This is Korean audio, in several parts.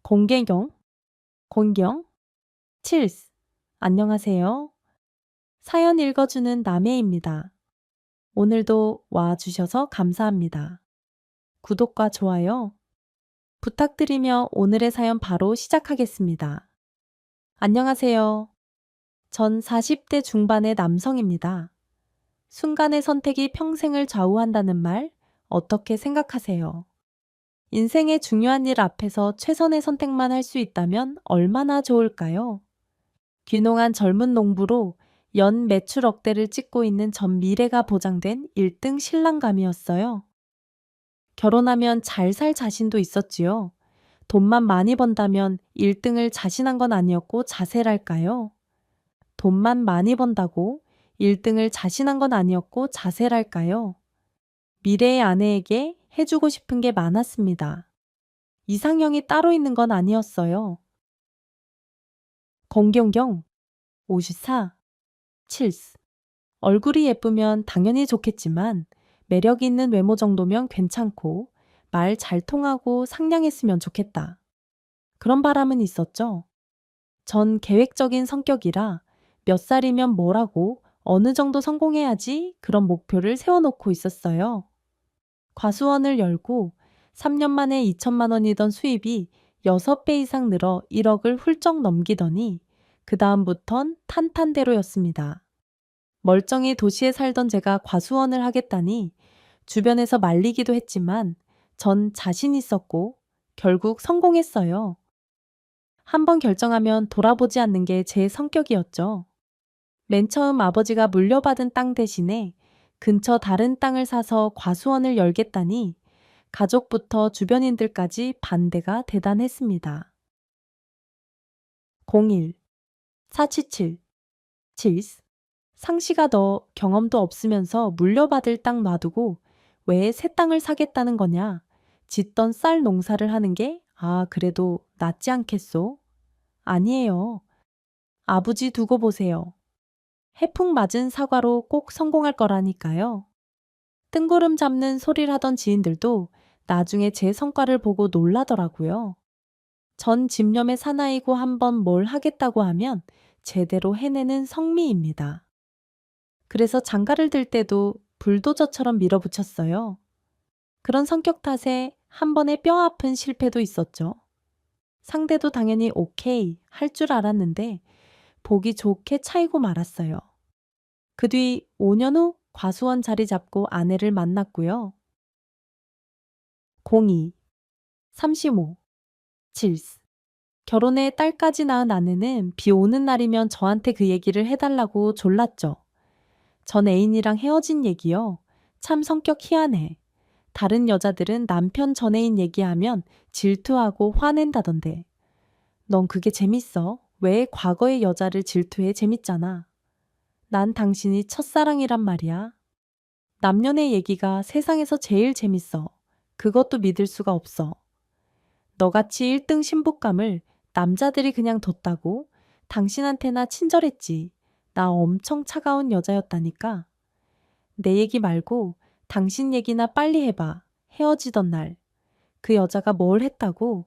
공개경, 공경, 칠스. 안녕하세요. 사연 읽어주는 남해입니다. 오늘도 와주셔서 감사합니다. 구독과 좋아요 부탁드리며 오늘의 사연 바로 시작하겠습니다. 안녕하세요. 전 40대 중반의 남성입니다. 순간의 선택이 평생을 좌우한다는 말 어떻게 생각하세요? 인생의 중요한 일 앞에서 최선의 선택만 할 수 있다면 얼마나 좋을까요? 귀농한 젊은 농부로 연 매출 억대를 찍고 있는 전 미래가 보장된 1등 신랑감이었어요. 결혼하면 잘 살 자신도 있었지요. 돈만 많이 번다면 1등을 자신한 건 아니었고 자세랄까요? 돈만 많이 번다고 1등을 자신한 건 아니었고 자세랄까요? 미래의 아내에게 해주고 싶은 게 많았습니다. 이상형이 따로 있는 건 아니었어요. 공경경, 54, 칠스. 얼굴이 예쁘면 당연히 좋겠지만 매력 있는 외모 정도면 괜찮고 말 잘 통하고 상냥했으면 좋겠다. 그런 바람은 있었죠. 전 계획적인 성격이라 몇 살이면 뭐라고 어느 정도 성공해야지 그런 목표를 세워놓고 있었어요. 과수원을 열고 3년 만에 2천만 원이던 수입이 6배 이상 늘어 1억을 훌쩍 넘기더니 그 다음부턴 탄탄대로였습니다. 멀쩡히 도시에 살던 제가 과수원을 하겠다니 주변에서 말리기도 했지만 전 자신 있었고 결국 성공했어요. 한번 결정하면 돌아보지 않는 게 제 성격이었죠. 맨 처음 아버지가 물려받은 땅 대신에 근처 다른 땅을 사서 과수원을 열겠다니 가족부터 주변인들까지 반대가 대단했습니다. 01 477 칠스. 상시가 너 경험도 없으면서 물려받을 땅 놔두고 왜 새 땅을 사겠다는 거냐? 짓던 쌀 농사를 하는 게 그래도 낫지 않겠소? 아니에요. 아버지 두고 보세요. 해풍 맞은 사과로 꼭 성공할 거라니까요. 뜬구름 잡는 소리를 하던 지인들도 나중에 제 성과를 보고 놀라더라고요. 전 집념의 사나이고 한번 뭘 하겠다고 하면 제대로 해내는 성미입니다. 그래서 장가를 들 때도 불도저처럼 밀어붙였어요. 그런 성격 탓에 한 번의 뼈아픈 실패도 있었죠. 상대도 당연히 오케이 할 줄 알았는데 보기 좋게 차이고 말았어요. 그 뒤 5년 후 과수원 자리 잡고 아내를 만났고요. 02 35 칠스. 결혼해 딸까지 낳은 아내는 비 오는 날이면 저한테 그 얘기를 해달라고 졸랐죠. 전 애인이랑 헤어진 얘기요. 참 성격 희한해. 다른 여자들은 남편 전 애인 얘기하면 질투하고 화낸다던데. 넌 그게 재밌어? 왜 과거의 여자를 질투해? 재밌잖아. 난 당신이 첫사랑이란 말이야. 남녀의 얘기가 세상에서 제일 재밌어. 그것도 믿을 수가 없어. 너같이 1등 신부감을 남자들이 그냥 뒀다고? 당신한테나 친절했지. 나 엄청 차가운 여자였다니까. 내 얘기 말고 당신 얘기나 빨리 해봐. 헤어지던 날. 그 여자가 뭘 했다고?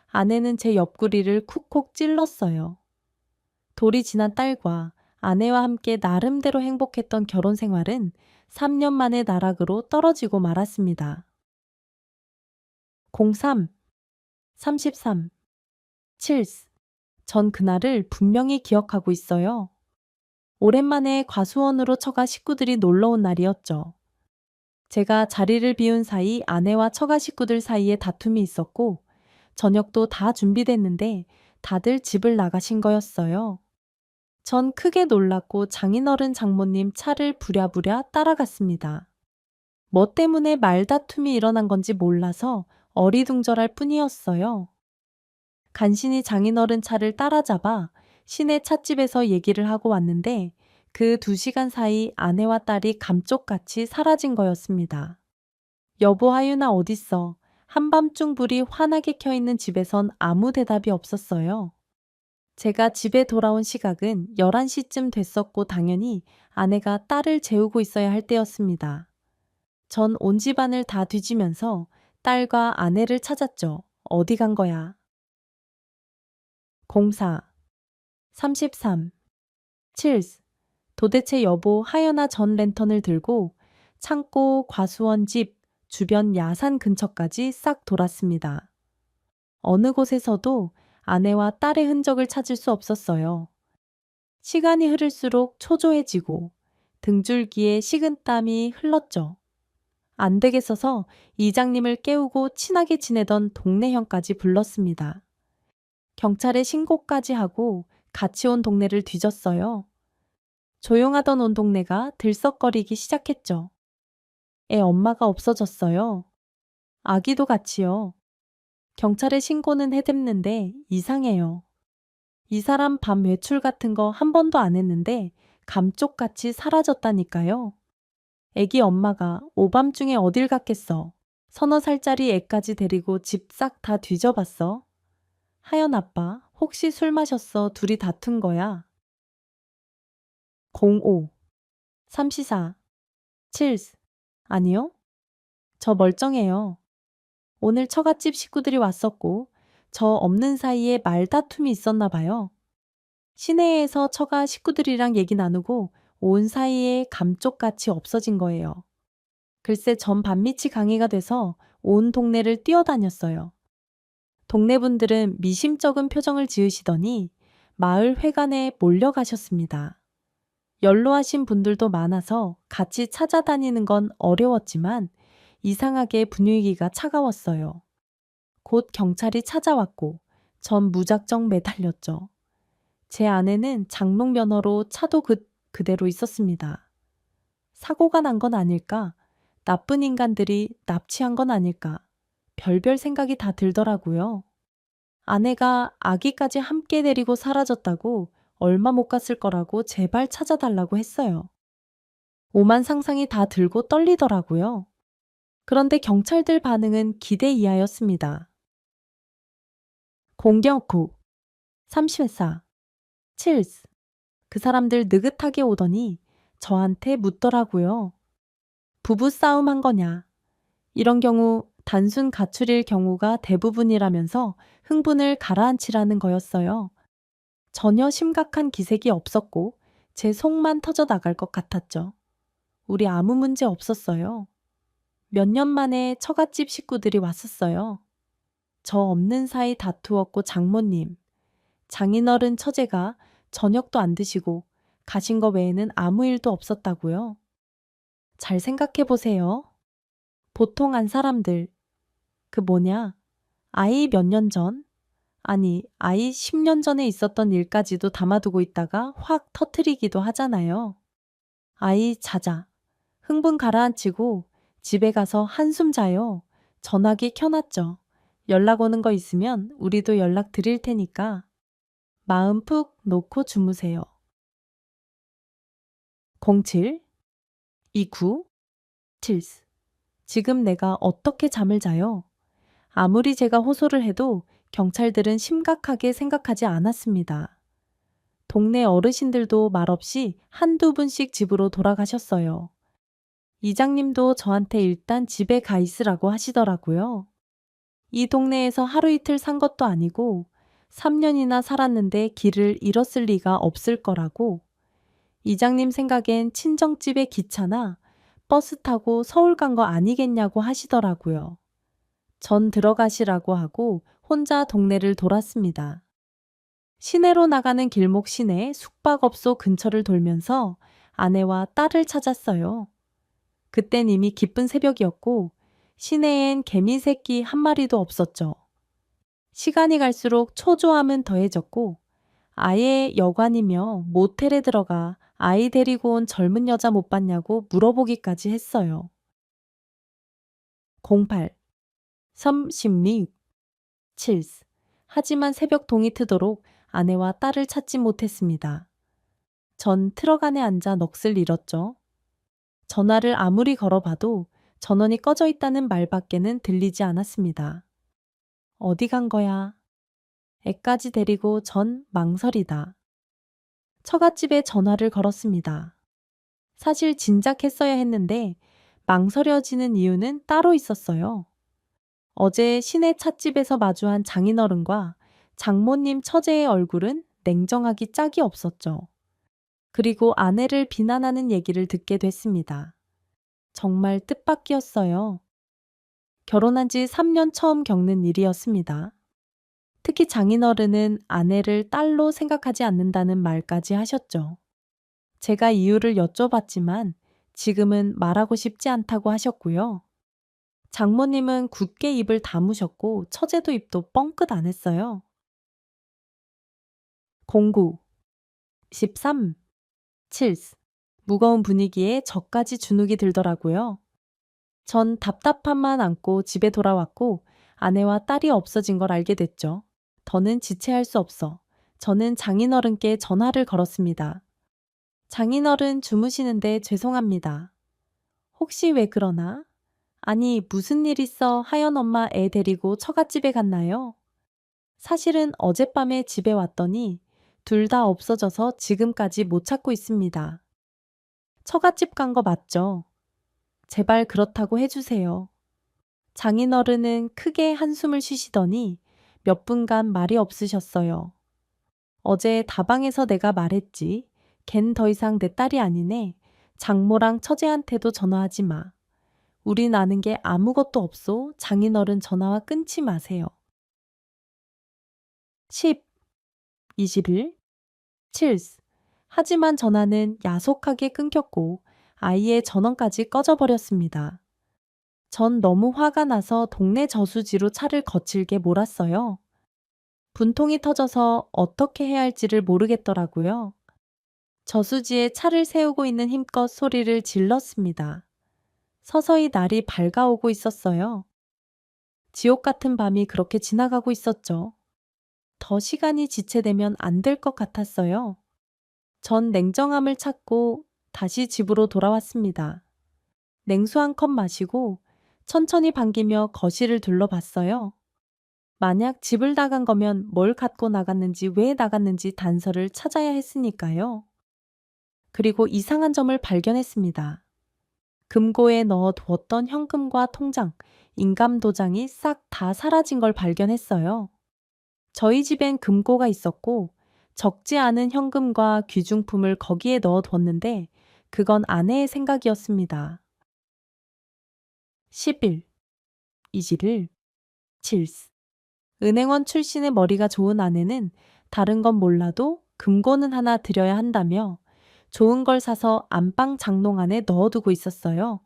아내는 제 옆구리를 쿡쿡 찔렀어요. 돌이 지난 딸과 아내와 함께 나름대로 행복했던 결혼 생활은 3년 만에 나락으로 떨어지고 말았습니다. 03 33 칠스. 전 그날을 분명히 기억하고 있어요. 오랜만에 과수원으로 처가 식구들이 놀러 온 날이었죠. 제가 자리를 비운 사이 아내와 처가 식구들 사이에 다툼이 있었고 저녁도 다 준비됐는데 다들 집을 나가신 거였어요. 전 크게 놀랐고 장인어른 장모님 차를 부랴부랴 따라갔습니다. 뭐 때문에 말다툼이 일어난 건지 몰라서 어리둥절할 뿐이었어요. 간신히 장인어른 차를 따라잡아 시내 찻집에서 얘기를 하고 왔는데 그 2시간 사이 아내와 딸이 감쪽같이 사라진 거였습니다. 여보 하윤아 어딨어? 한밤중 불이 환하게 켜있는 집에선 아무 대답이 없었어요. 제가 집에 돌아온 시각은 11시쯤 됐었고 당연히 아내가 딸을 재우고 있어야 할 때였습니다. 전 온 집안을 다 뒤지면서 딸과 아내를 찾았죠. 어디 간 거야? 04 33 7 도대체 여보 하연아 전 랜턴을 들고 창고, 과수원 집, 주변 야산 근처까지 싹 돌았습니다. 어느 곳에서도 아내와 딸의 흔적을 찾을 수 없었어요. 시간이 흐를수록 초조해지고 등줄기에 식은땀이 흘렀죠. 안 되겠어서 이장님을 깨우고 친하게 지내던 동네 형까지 불렀습니다. 경찰에 신고까지 하고 같이 온 동네를 뒤졌어요. 조용하던 온 동네가 들썩거리기 시작했죠. 애 엄마가 없어졌어요. 아기도 같이요. 경찰에 신고는 해댔는데 이상해요. 이 사람 밤 외출 같은 거 한 번도 안 했는데 감쪽같이 사라졌다니까요. 애기 엄마가 오밤중에 어딜 갔겠어. 서너 살짜리 애까지 데리고 집 싹 다 뒤져봤어. 하연 아빠, 혹시 술 마셨어? 둘이 다툰 거야. 05 34 7 아니요. 저 멀쩡해요. 오늘 처갓집 식구들이 왔었고 저 없는 사이에 말다툼이 있었나 봐요. 시내에서 처가 식구들이랑 얘기 나누고 온 사이에 감쪽같이 없어진 거예요. 글쎄 전 밤밑이 강의가 돼서 온 동네를 뛰어다녔어요. 동네 분들은 미심쩍은 표정을 지으시더니 마을 회관에 몰려가셨습니다. 연로하신 분들도 많아서 같이 찾아다니는 건 어려웠지만 이상하게 분위기가 차가웠어요. 곧 경찰이 찾아왔고 전 무작정 매달렸죠. 제 아내는 장롱 면허로 차도 그대로 있었습니다. 사고가 난 건 아닐까? 나쁜 인간들이 납치한 건 아닐까? 별별 생각이 다 들더라고요. 아내가 아기까지 함께 데리고 사라졌다고 얼마 못 갔을 거라고 제발 찾아달라고 했어요. 오만 상상이 다 들고 떨리더라고요. 그런데 경찰들 반응은 기대 이하였습니다. 공격 후 30회사 7. 그 사람들 느긋하게 오더니 저한테 묻더라고요. 부부싸움 한 거냐? 이런 경우 단순 가출일 경우가 대부분이라면서 흥분을 가라앉히라는 거였어요. 전혀 심각한 기색이 없었고 제 속만 터져 나갈 것 같았죠. 우리 아무 문제 없었어요. 몇 년 만에 처갓집 식구들이 왔었어요. 저 없는 사이 다투었고 장모님, 장인어른 처제가 저녁도 안 드시고 가신 거 외에는 아무 일도 없었다고요. 잘 생각해 보세요. 보통 한 사람들, 아이 몇 년 전? 아니, 아이 10년 전에 있었던 일까지도 담아두고 있다가 확 터트리기도 하잖아요. 아이 자자. 흥분 가라앉히고 집에 가서 한숨 자요. 전화기 켜놨죠. 연락 오는 거 있으면 우리도 연락 드릴 테니까 마음 푹 놓고 주무세요. 07 29 7 지금 내가 어떻게 잠을 자요? 아무리 제가 호소를 해도 경찰들은 심각하게 생각하지 않았습니다. 동네 어르신들도 말없이 한두 분씩 집으로 돌아가셨어요. 이장님도 저한테 일단 집에 가 있으라고 하시더라고요. 이 동네에서 하루 이틀 산 것도 아니고 3년이나 살았는데 길을 잃었을 리가 없을 거라고. 이장님 생각엔 친정집에 기차나 버스 타고 서울 간 거 아니겠냐고 하시더라고요. 전 들어가시라고 하고 혼자 동네를 돌았습니다. 시내로 나가는 길목 시내 숙박업소 근처를 돌면서 아내와 딸을 찾았어요. 그땐 이미 깊은 새벽이었고 시내엔 개미 새끼 한 마리도 없었죠. 시간이 갈수록 초조함은 더해졌고 아예 여관이며 모텔에 들어가 아이 데리고 온 젊은 여자 못 봤냐고 물어보기까지 했어요. 08 36 7 하지만 새벽 동이 트도록 아내와 딸을 찾지 못했습니다. 전 트럭 안에 앉아 넋을 잃었죠. 전화를 아무리 걸어봐도 전원이 꺼져 있다는 말밖에는 들리지 않았습니다. 어디 간 거야? 애까지 데리고 전 망설이다. 처갓집에 전화를 걸었습니다. 사실 진작했어야 했는데 망설여지는 이유는 따로 있었어요. 어제 시내 찻집에서 마주한 장인어른과 장모님 처제의 얼굴은 냉정하기 짝이 없었죠. 그리고 아내를 비난하는 얘기를 듣게 됐습니다. 정말 뜻밖이었어요. 결혼한 지 3년 처음 겪는 일이었습니다. 특히 장인어른은 아내를 딸로 생각하지 않는다는 말까지 하셨죠. 제가 이유를 여쭤봤지만 지금은 말하고 싶지 않다고 하셨고요. 장모님은 굳게 입을 다무셨고 처제도 입도 뻥끗 안 했어요. 09, 13, 7. 무거운 분위기에 저까지 주눅이 들더라고요. 전 답답함만 안고 집에 돌아왔고 아내와 딸이 없어진 걸 알게 됐죠. 더는 지체할 수 없어 저는 장인어른께 전화를 걸었습니다. 장인어른 주무시는데 죄송합니다. 혹시 왜 그러나? 아니, 무슨 일 있어 하연 엄마 애 데리고 처갓집에 갔나요? 사실은 어젯밤에 집에 왔더니 둘 다 없어져서 지금까지 못 찾고 있습니다. 처갓집 간 거 맞죠? 제발 그렇다고 해주세요. 장인어른은 크게 한숨을 쉬시더니 몇 분간 말이 없으셨어요. 어제 다방에서 내가 말했지. 걘 더 이상 내 딸이 아니네. 장모랑 처제한테도 전화하지 마. 우린 아는 게 아무것도 없소. 장인어른 전화와 끊지 마세요. 10, 21, 7. 하지만 전화는 야속하게 끊겼고 아이의 전원까지 꺼져버렸습니다. 전 너무 화가 나서 동네 저수지로 차를 거칠게 몰았어요. 분통이 터져서 어떻게 해야 할지를 모르겠더라고요. 저수지에 차를 세우고 있는 힘껏 소리를 질렀습니다. 서서히 날이 밝아오고 있었어요. 지옥 같은 밤이 그렇게 지나가고 있었죠. 더 시간이 지체되면 안 될 것 같았어요. 전 냉정함을 찾고 다시 집으로 돌아왔습니다. 냉수 한 컵 마시고 천천히 반기며 거실을 둘러봤어요. 만약 집을 나간 거면 뭘 갖고 나갔는지 왜 나갔는지 단서를 찾아야 했으니까요. 그리고 이상한 점을 발견했습니다. 금고에 넣어 두었던 현금과 통장, 인감도장이 싹 다 사라진 걸 발견했어요. 저희 집엔 금고가 있었고 적지 않은 현금과 귀중품을 거기에 넣어 뒀는데 그건 아내의 생각이었습니다. 11, 21, 7. 은행원 출신의 머리가 좋은 아내는 다른 건 몰라도 금고는 하나 드려야 한다며 좋은 걸 사서 안방 장롱 안에 넣어두고 있었어요.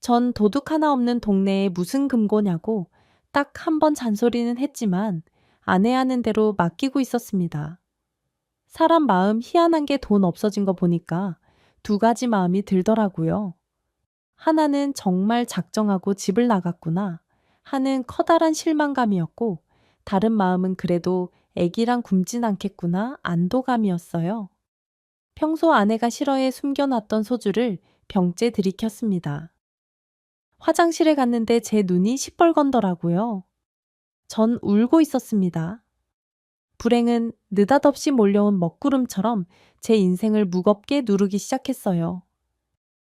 전 도둑 하나 없는 동네에 무슨 금고냐고 딱 한 번 잔소리는 했지만 아내 하는 대로 맡기고 있었습니다. 사람 마음 희한한 게 돈 없어진 거 보니까 두 가지 마음이 들더라고요. 하나는 정말 작정하고 집을 나갔구나 하는 커다란 실망감이었고 다른 마음은 그래도 애기랑 굶진 않겠구나 안도감이었어요. 평소 아내가 싫어해 숨겨놨던 소주를 병째 들이켰습니다. 화장실에 갔는데 제 눈이 시뻘건더라고요. 전 울고 있었습니다. 불행은 느닷없이 몰려온 먹구름처럼 제 인생을 무겁게 누르기 시작했어요.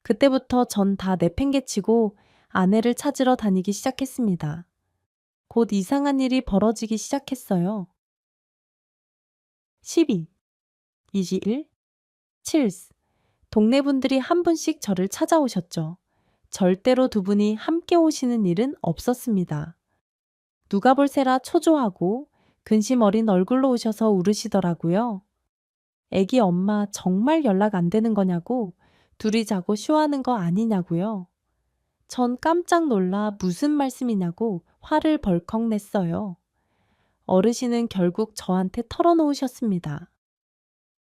그때부터 전 다 내팽개치고 아내를 찾으러 다니기 시작했습니다. 곧 이상한 일이 벌어지기 시작했어요. 12, 21, 7. 동네 분들이 한 분씩 저를 찾아오셨죠. 절대로 두 분이 함께 오시는 일은 없었습니다. 누가 볼세라 초조하고 근심 어린 얼굴로 오셔서 울으시더라고요. 애기 엄마 정말 연락 안 되는 거냐고 둘이 자고 쉬어하는 거 아니냐고요. 전 깜짝 놀라 무슨 말씀이냐고 화를 벌컥 냈어요. 어르신은 결국 저한테 털어놓으셨습니다.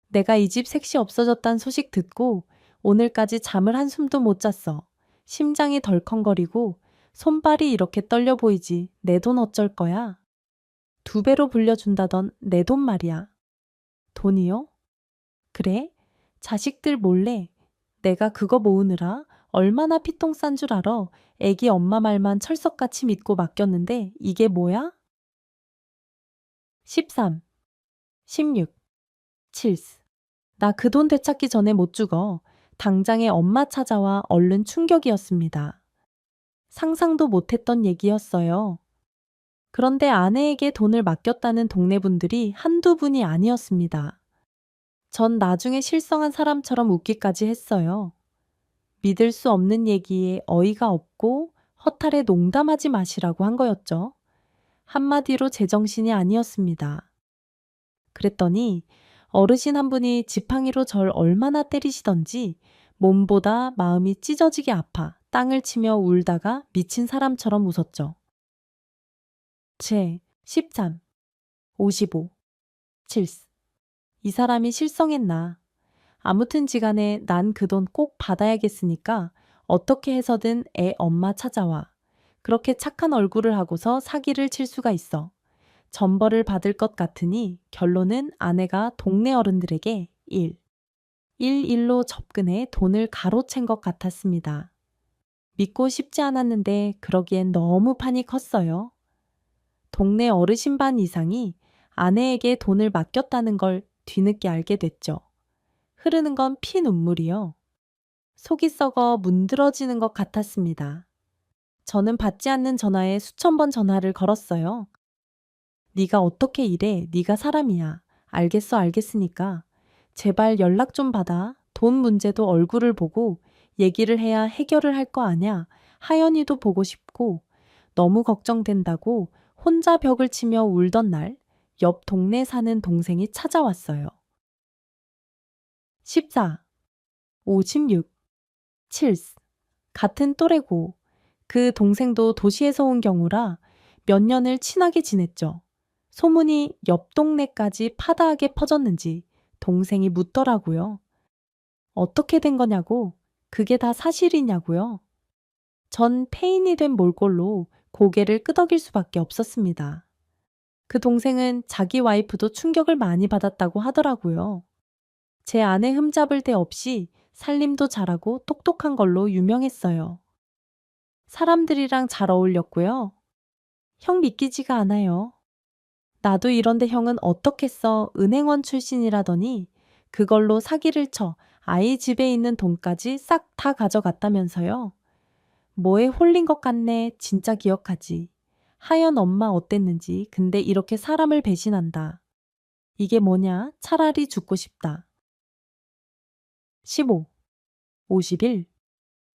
내가 이 집 색시 없어졌단 소식 듣고 오늘까지 잠을 한숨도 못 잤어. 심장이 덜컹거리고 손발이 이렇게 떨려 보이지. 내 돈 어쩔 거야? 2배로 불려준다던 내 돈 말이야. 돈이요? 그래? 자식들 몰래 내가 그거 모으느라 얼마나 피똥 싼 줄 알아. 애기 엄마 말만 철석같이 믿고 맡겼는데 이게 뭐야? 13, 16, 7. 나 그 돈 되찾기 전에 못 죽어. 당장에 엄마 찾아와 얼른 충격이었습니다. 상상도 못했던 얘기였어요. 그런데 아내에게 돈을 맡겼다는 동네 분들이 한두 분이 아니었습니다. 전 나중에 실성한 사람처럼 웃기까지 했어요. 믿을 수 없는 얘기에 어이가 없고 허탈해 농담하지 마시라고 한 거였죠. 한마디로 제정신이 아니었습니다. 그랬더니 어르신 한 분이 지팡이로 절 얼마나 때리시던지 몸보다 마음이 찢어지게 아파 땅을 치며 울다가 미친 사람처럼 웃었죠. 제 13, 55, 7. 이 사람이 실성했나. 아무튼 지간에 난 그 돈 꼭 받아야겠으니까 어떻게 해서든 애 엄마 찾아와. 그렇게 착한 얼굴을 하고서 사기를 칠 수가 있어. 전벌을 받을 것 같으니 결론은 아내가 동네 어른들에게 111로 접근해 돈을 가로챈 것 같았습니다. 믿고 싶지 않았는데 그러기엔 너무 판이 컸어요. 동네 어르신 반 이상이 아내에게 돈을 맡겼다는 걸 뒤늦게 알게 됐죠. 흐르는 건 피눈물이요. 속이 썩어 문드러지는 것 같았습니다. 저는 받지 않는 전화에 수천 번 전화를 걸었어요. 네가 어떻게 이래? 네가 사람이야. 알겠어, 알겠으니까. 제발 연락 좀 받아. 돈 문제도 얼굴을 보고 얘기를 해야 해결을 할 거 아냐. 하연이도 보고 싶고 너무 걱정된다고 혼자 벽을 치며 울던 날 옆 동네 사는 동생이 찾아왔어요. 14, 56, 7. 같은 또래고 그 동생도 도시에서 온 경우라 몇 년을 친하게 지냈죠. 소문이 옆 동네까지 파다하게 퍼졌는지 동생이 묻더라고요. 어떻게 된 거냐고, 그게 다 사실이냐고요. 전 폐인이 된 몰골로 고개를 끄덕일 수밖에 없었습니다. 그 동생은 자기 와이프도 충격을 많이 받았다고 하더라고요. 제 아내 흠잡을 데 없이 살림도 잘하고 똑똑한 걸로 유명했어요. 사람들이랑 잘 어울렸고요. 형 믿기지가 않아요. 나도 이런데 형은 어떻겠어 은행원 출신이라더니 그걸로 사기를 쳐 아이 집에 있는 돈까지 싹 다 가져갔다면서요. 뭐에 홀린 것 같네. 진짜 기억하지. 하연 엄마 어땠는지. 근데 이렇게 사람을 배신한다. 이게 뭐냐? 차라리 죽고 싶다. 15, 51,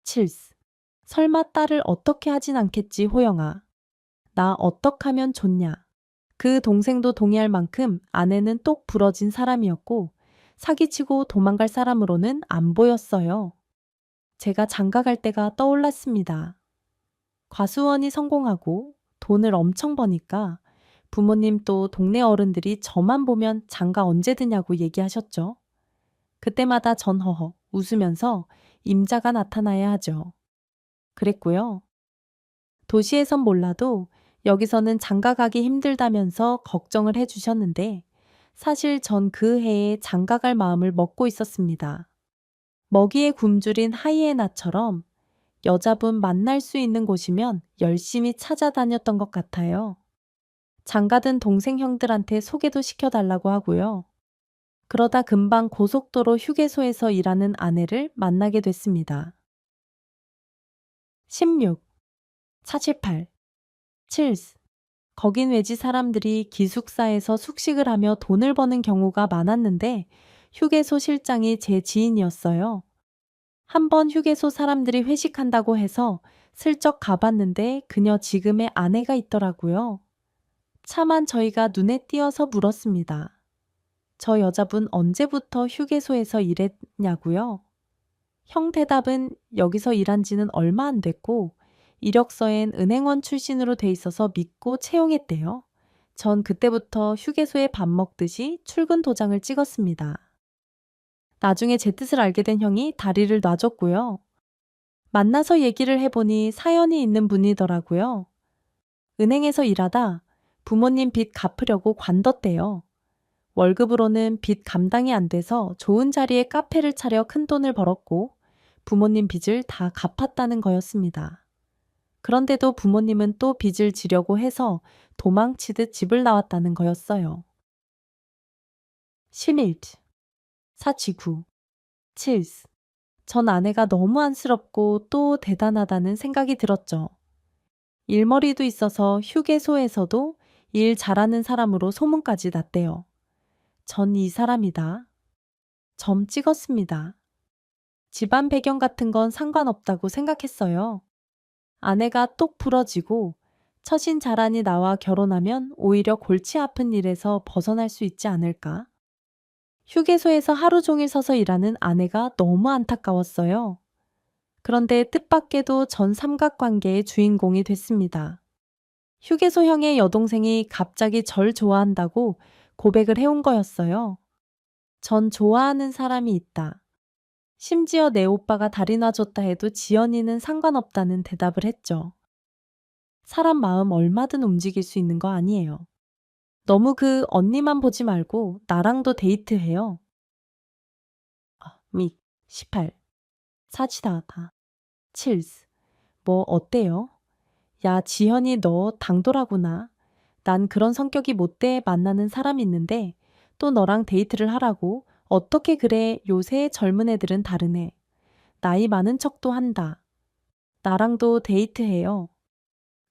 7. 설마 딸을 어떻게 하진 않겠지, 호영아. 나 어떡하면 좋냐. 그 동생도 동의할 만큼 아내는 똑 부러진 사람이었고 사기치고 도망갈 사람으로는 안 보였어요. 제가 장가 갈 때가 떠올랐습니다. 과수원이 성공하고 돈을 엄청 버니까 부모님 또 동네 어른들이 저만 보면 장가 언제 드냐고 얘기하셨죠. 그때마다 전 허허 웃으면서 임자가 나타나야 하죠. 그랬고요. 도시에선 몰라도 여기서는 장가 가기 힘들다면서 걱정을 해주셨는데 사실 전 그 해에 장가 갈 마음을 먹고 있었습니다. 먹이에 굶주린 하이에나처럼 여자분 만날 수 있는 곳이면 열심히 찾아다녔던 것 같아요. 장가든 동생 형들한테 소개도 시켜달라고 하고요. 그러다 금방 고속도로 휴게소에서 일하는 아내를 만나게 됐습니다. 16, 48, 7. 거긴 외지 사람들이 기숙사에서 숙식을 하며 돈을 버는 경우가 많았는데 휴게소 실장이 제 지인이었어요. 한번 휴게소 사람들이 회식한다고 해서 슬쩍 가봤는데 그녀 지금의 아내가 있더라고요. 차만 저희가 눈에 띄어서 물었습니다. 저 여자분 언제부터 휴게소에서 일했냐고요? 형 대답은 여기서 일한 지는 얼마 안 됐고 이력서엔 은행원 출신으로 돼 있어서 믿고 채용했대요. 전 그때부터 휴게소에 밥 먹듯이 출근 도장을 찍었습니다. 나중에 제 뜻을 알게 된 형이 다리를 놔줬고요. 만나서 얘기를 해보니 사연이 있는 분이더라고요. 은행에서 일하다 부모님 빚 갚으려고 관뒀대요. 월급으로는 빚 감당이 안 돼서 좋은 자리에 카페를 차려 큰돈을 벌었고 부모님 빚을 다 갚았다는 거였습니다. 그런데도 부모님은 또 빚을 지려고 해서 도망치듯 집을 나왔다는 거였어요. 11, 4치구, 7. 전 아내가 너무 안쓰럽고 또 대단하다는 생각이 들었죠. 일머리도 있어서 휴게소에서도 일 잘하는 사람으로 소문까지 났대요. 전 이 사람이다. 점 찍었습니다. 집안 배경 같은 건 상관없다고 생각했어요. 아내가 똑 부러지고 처신 자란이 나와 결혼하면 오히려 골치 아픈 일에서 벗어날 수 있지 않을까? 휴게소에서 하루 종일 서서 일하는 아내가 너무 안타까웠어요. 그런데 뜻밖에도 전 삼각관계의 주인공이 됐습니다. 휴게소형의 여동생이 갑자기 절 좋아한다고 고백을 해온 거였어요. 전 좋아하는 사람이 있다. 심지어 내 오빠가 다리 놔줬다 해도 지연이는 상관없다는 대답을 했죠. 사람 마음 얼마든 움직일 수 있는 거 아니에요. 너무 그 언니만 보지 말고 나랑도 데이트해요. 18. 사치다하다. 7. 뭐 어때요? 야, 지현이 너 당돌하구나. 난 그런 성격이 못돼 만나는 사람 있는데 또 너랑 데이트를 하라고? 어떻게 그래? 요새 젊은 애들은 다르네. 나이 많은 척도 한다. 나랑도 데이트해요.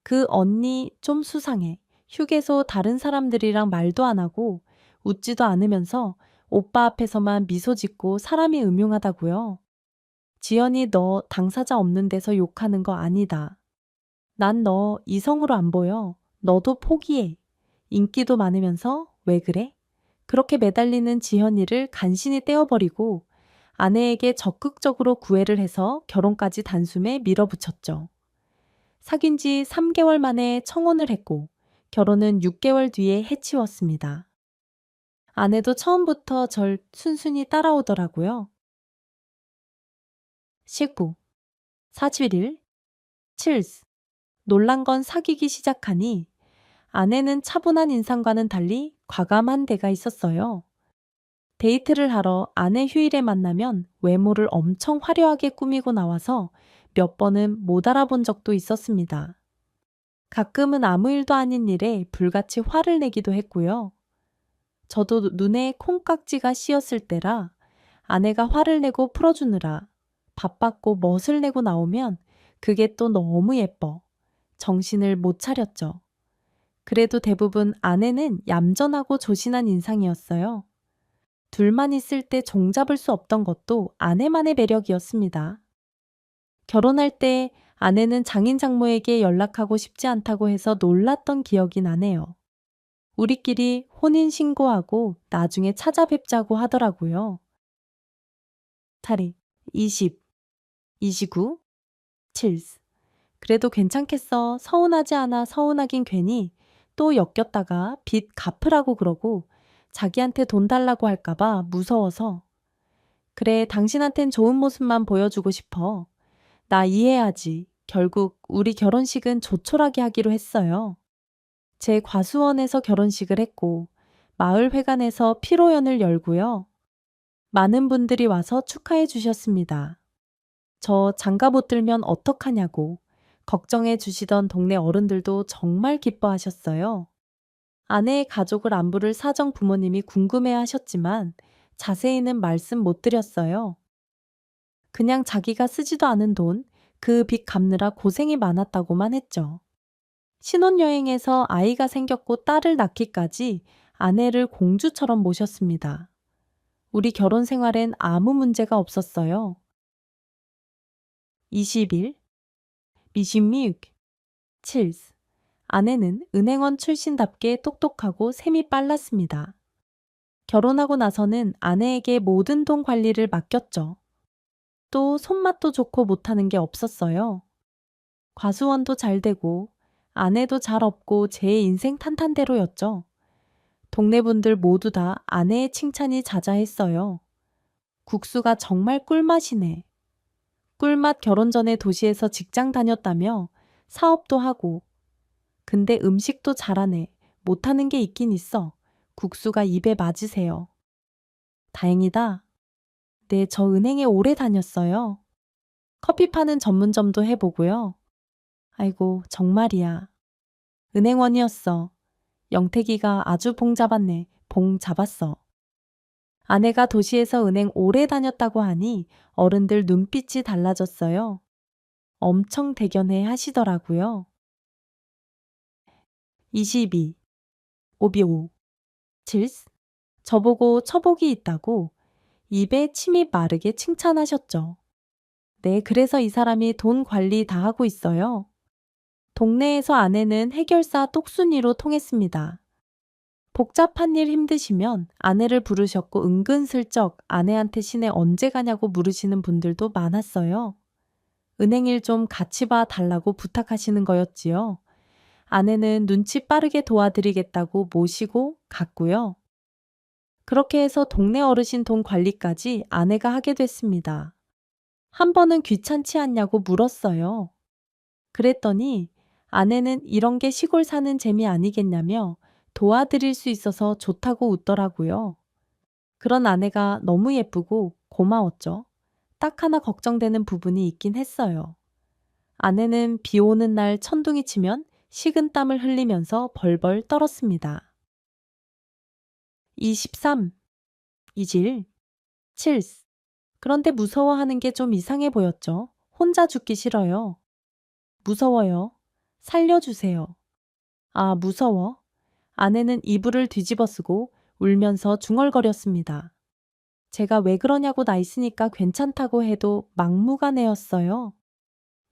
그 언니 좀 수상해. 휴게소 다른 사람들이랑 말도 안 하고 웃지도 않으면서 오빠 앞에서만 미소 짓고 사람이 음흉하다고요. 지연이 너 당사자 없는 데서 욕하는 거 아니다. 난 너 이성으로 안 보여. 너도 포기해. 인기도 많으면서 왜 그래? 그렇게 매달리는 지현이를 간신히 떼어버리고 아내에게 적극적으로 구애를 해서 결혼까지 단숨에 밀어붙였죠. 사귄 지 3개월 만에 청혼을 했고 결혼은 6개월 뒤에 해치웠습니다. 아내도 처음부터 절 순순히 따라오더라고요. 19. 41일 7. 놀란 건 사귀기 시작하니 아내는 차분한 인상과는 달리 과감한 데가 있었어요. 데이트를 하러 아내 휴일에 만나면 외모를 엄청 화려하게 꾸미고 나와서 몇 번은 못 알아본 적도 있었습니다. 가끔은 아무 일도 아닌 일에 불같이 화를 내기도 했고요. 저도 눈에 콩깍지가 씌었을 때라 아내가 화를 내고 풀어주느라 바빴고 멋을 내고 나오면 그게 또 너무 예뻐. 정신을 못 차렸죠. 그래도 대부분 아내는 얌전하고 조신한 인상이었어요. 둘만 있을 때 종잡을 수 없던 것도 아내만의 매력이었습니다. 결혼할 때 아내는 장인 장모에게 연락하고 싶지 않다고 해서 놀랐던 기억이 나네요. 우리끼리 혼인신고하고 나중에 찾아뵙자고 하더라고요. 탈이 20, 29, 7. 그래도 괜찮겠어. 서운하지 않아. 서운하긴 괜히 또 엮였다가 빚 갚으라고 그러고 자기한테 돈 달라고 할까봐 무서워서. 그래, 당신한텐 좋은 모습만 보여주고 싶어. 나 이해하지. 결국 우리 결혼식은 조촐하게 하기로 했어요. 제 과수원에서 결혼식을 했고 마을회관에서 피로연을 열고요. 많은 분들이 와서 축하해 주셨습니다. 저 장가 못 들면 어떡하냐고 걱정해 주시던 동네 어른들도 정말 기뻐하셨어요. 아내의 가족을 안부를 사정 부모님이 궁금해 하셨지만 자세히는 말씀 못 드렸어요. 그냥 자기가 쓰지도 않은 돈, 그 빚 갚느라 고생이 많았다고만 했죠. 신혼여행에서 아이가 생겼고 딸을 낳기까지 아내를 공주처럼 모셨습니다. 우리 결혼 생활엔 아무 문제가 없었어요. 20일 미신미육 7. 아내는 은행원 출신답게 똑똑하고 셈이 빨랐습니다. 결혼하고 나서는 아내에게 모든 돈 관리를 맡겼죠. 또 손맛도 좋고 못하는 게 없었어요. 과수원도 잘 되고 아내도 잘 없고 제 인생 탄탄대로였죠. 동네 분들 모두 다 아내의 칭찬이 자자했어요. 국수가 정말 꿀맛이네. 꿀맛 결혼 전에 도시에서 직장 다녔다며 사업도 하고 근데 음식도 잘하네. 못하는 게 있긴 있어. 국수가 입에 맞으세요. 다행이다. 네, 저 은행에 오래 다녔어요. 커피 파는 전문점도 해보고요. 아이고, 정말이야. 은행원이었어. 영택이가 아주 봉 잡았네. 봉 잡았어. 아내가 도시에서 은행 오래 다녔다고 하니 어른들 눈빛이 달라졌어요. 엄청 대견해 하시더라고요. 22. 오비오. 질스. 저보고 처복이 있다고 입에 침이 마르게 칭찬하셨죠. 네, 그래서 이 사람이 돈 관리 다 하고 있어요. 동네에서 아내는 해결사 똑순이로 통했습니다. 복잡한 일 힘드시면 아내를 부르셨고 은근슬쩍 아내한테 시내 언제 가냐고 물으시는 분들도 많았어요. 은행일 좀 같이 봐 달라고 부탁하시는 거였지요. 아내는 눈치 빠르게 도와드리겠다고 모시고 갔고요. 그렇게 해서 동네 어르신 돈 관리까지 아내가 하게 됐습니다. 한 번은 귀찮지 않냐고 물었어요. 그랬더니 아내는 이런 게 시골 사는 재미 아니겠냐며 도와드릴 수 있어서 좋다고 웃더라고요. 그런 아내가 너무 예쁘고 고마웠죠. 딱 하나 걱정되는 부분이 있긴 했어요. 아내는 비 오는 날 천둥이 치면 식은땀을 흘리면서 벌벌 떨었습니다. 23. 이질. 7. 그런데 무서워하는 게 좀 이상해 보였죠. 혼자 죽기 싫어요. 무서워요. 살려주세요. 아, 무서워. 아내는 이불을 뒤집어 쓰고 울면서 중얼거렸습니다. 제가 왜 그러냐고 나 있으니까 괜찮다고 해도 막무가내였어요.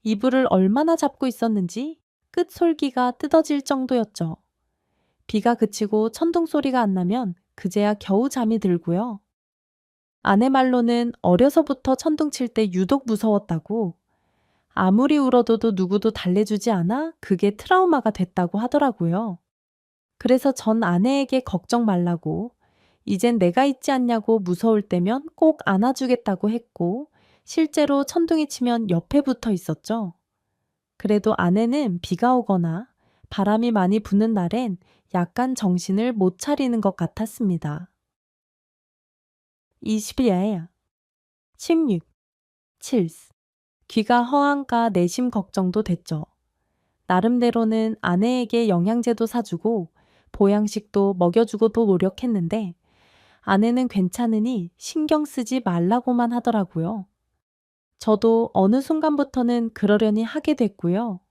이불을 얼마나 잡고 있었는지 끝솔기가 뜯어질 정도였죠. 비가 그치고 천둥 소리가 안 나면 그제야 겨우 잠이 들고요. 아내 말로는 어려서부터 천둥 칠 때 유독 무서웠다고, 아무리 울어도 누구도 달래주지 않아 그게 트라우마가 됐다고 하더라고요. 그래서 전 아내에게 걱정 말라고, 이젠 내가 있지 않냐고 무서울 때면 꼭 안아주겠다고 했고, 실제로 천둥이 치면 옆에 붙어 있었죠. 그래도 아내는 비가 오거나 바람이 많이 부는 날엔 약간 정신을 못 차리는 것 같았습니다. 20일. 16. 7. 귀가 허한가 내심 걱정도 됐죠. 나름대로는 아내에게 영양제도 사주고 보양식도 먹여주고도 노력했는데 아내는 괜찮으니 신경 쓰지 말라고만 하더라고요. 저도 어느 순간부터는 그러려니 하게 됐고요.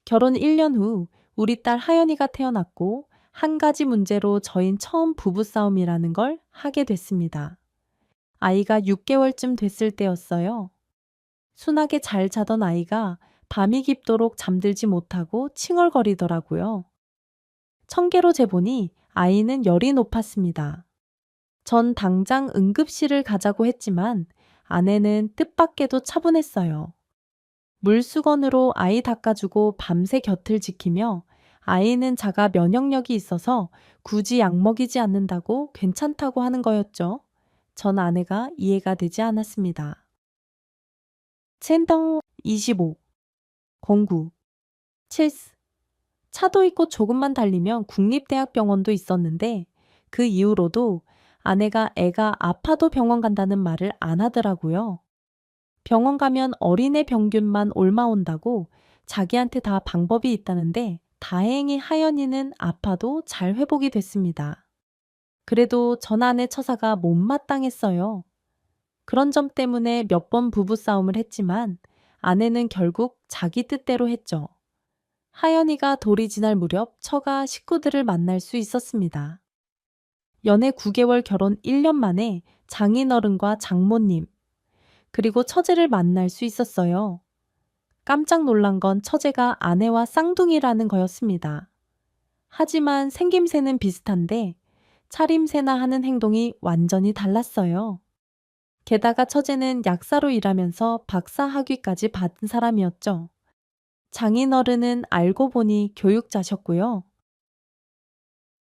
결혼 1년 후 우리 딸 하연이가 태어났고 한 가지 문제로 저흰 처음 부부싸움이라는 걸 하게 됐습니다. 아이가 6개월쯤 됐을 때였어요. 순하게 잘 자던 아이가 밤이 깊도록 잠들지 못하고 칭얼거리더라고요. 청계로 재보니 아이는 열이 높았습니다. 전 당장 응급실을 가자고 했지만 아내는 뜻밖에도 차분했어요. 물수건으로 아이 닦아주고 밤새 곁을 지키며 아이는 자가 면역력이 있어서 굳이 약 먹이지 않는다고 괜찮다고 하는 거였죠. 전 아내가 이해가 되지 않았습니다. 첸덩 25. 09. 7. 차도 있고 조금만 달리면 국립대학병원도 있었는데 그 이후로도 아내가 애가 아파도 병원 간다는 말을 안 하더라고요. 병원 가면 어린애 병균만 옮아온다고 자기한테 다 방법이 있다는데 다행히 하연이는 아파도 잘 회복이 됐습니다. 그래도 전 아내 처사가 못마땅했어요. 그런 점 때문에 몇 번 부부싸움을 했지만 아내는 결국 자기 뜻대로 했죠. 하연이가 돌이 지날 무렵 처가 식구들을 만날 수 있었습니다. 연애 9개월 결혼 1년 만에 장인어른과 장모님, 그리고 처제를 만날 수 있었어요. 깜짝 놀란 건 처제가 아내와 쌍둥이라는 거였습니다. 하지만 생김새는 비슷한데 차림새나 하는 행동이 완전히 달랐어요. 게다가 처제는 약사로 일하면서 박사 학위까지 받은 사람이었죠. 장인어른은 알고 보니 교육자셨고요.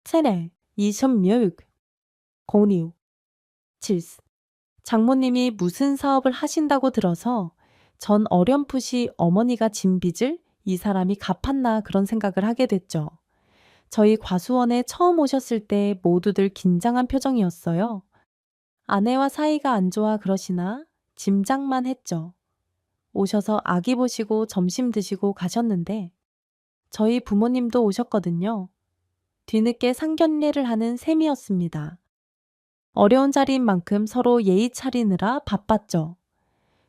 세례 26. 06. 7. 장모님이 무슨 사업을 하신다고 들어서 전 어렴풋이 어머니가 진 빚을 이 사람이 갚았나 그런 생각을 하게 됐죠. 저희 과수원에 처음 오셨을 때 모두들 긴장한 표정이었어요. 아내와 사이가 안 좋아 그러시나 짐작만 했죠. 오셔서 아기 보시고 점심 드시고 가셨는데 저희 부모님도 오셨거든요. 뒤늦게 상견례를 하는 셈이었습니다. 어려운 자리인 만큼 서로 예의 차리느라 바빴죠.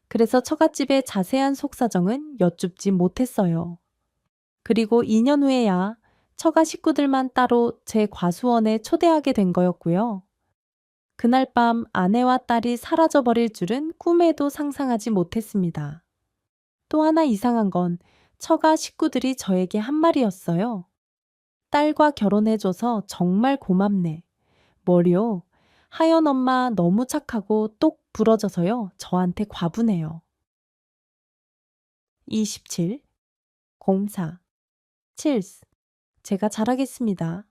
그래서 처갓집의 자세한 속사정은 여쭙지 못했어요. 그리고 2년 후에야 처가 식구들만 따로 제 과수원에 초대하게 된 거였고요. 그날 밤 아내와 딸이 사라져버릴 줄은 꿈에도 상상하지 못했습니다. 또 하나 이상한 건 처가 식구들이 저에게 한 말이었어요. 딸과 결혼해줘서 정말 고맙네. 뭐요? 하연 엄마 너무 착하고 똑 부러져서요. 저한테 과분해요. 27. 04. 칠스. 제가 잘하겠습니다.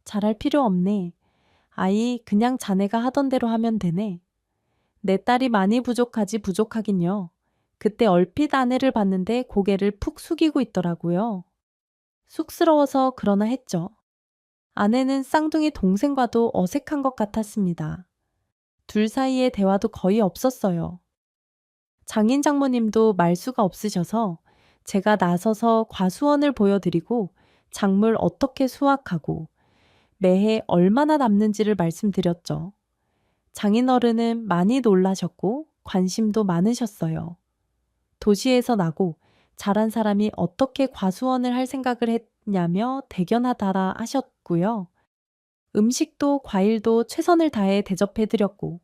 잘할 필요 없네. 아이, 그냥 자네가 하던 대로 하면 되네. 내 딸이 많이 부족하긴요. 그때 얼핏 아내를 봤는데 고개를 푹 숙이고 있더라고요. 쑥스러워서 그러나 했죠. 아내는 쌍둥이 동생과도 어색한 것 같았습니다. 둘 사이의 대화도 거의 없었어요. 장인 장모님도 말수가 없으셔서 제가 나서서 과수원을 보여드리고 작물 어떻게 수확하고 매해 얼마나 남는지를 말씀드렸죠. 장인어른은 많이 놀라셨고 관심도 많으셨어요. 도시에서 나고 자란 사람이 어떻게 과수원을 할 생각을 했냐며 대견하다라 하셨고요. 음식도 과일도 최선을 다해 대접해드렸고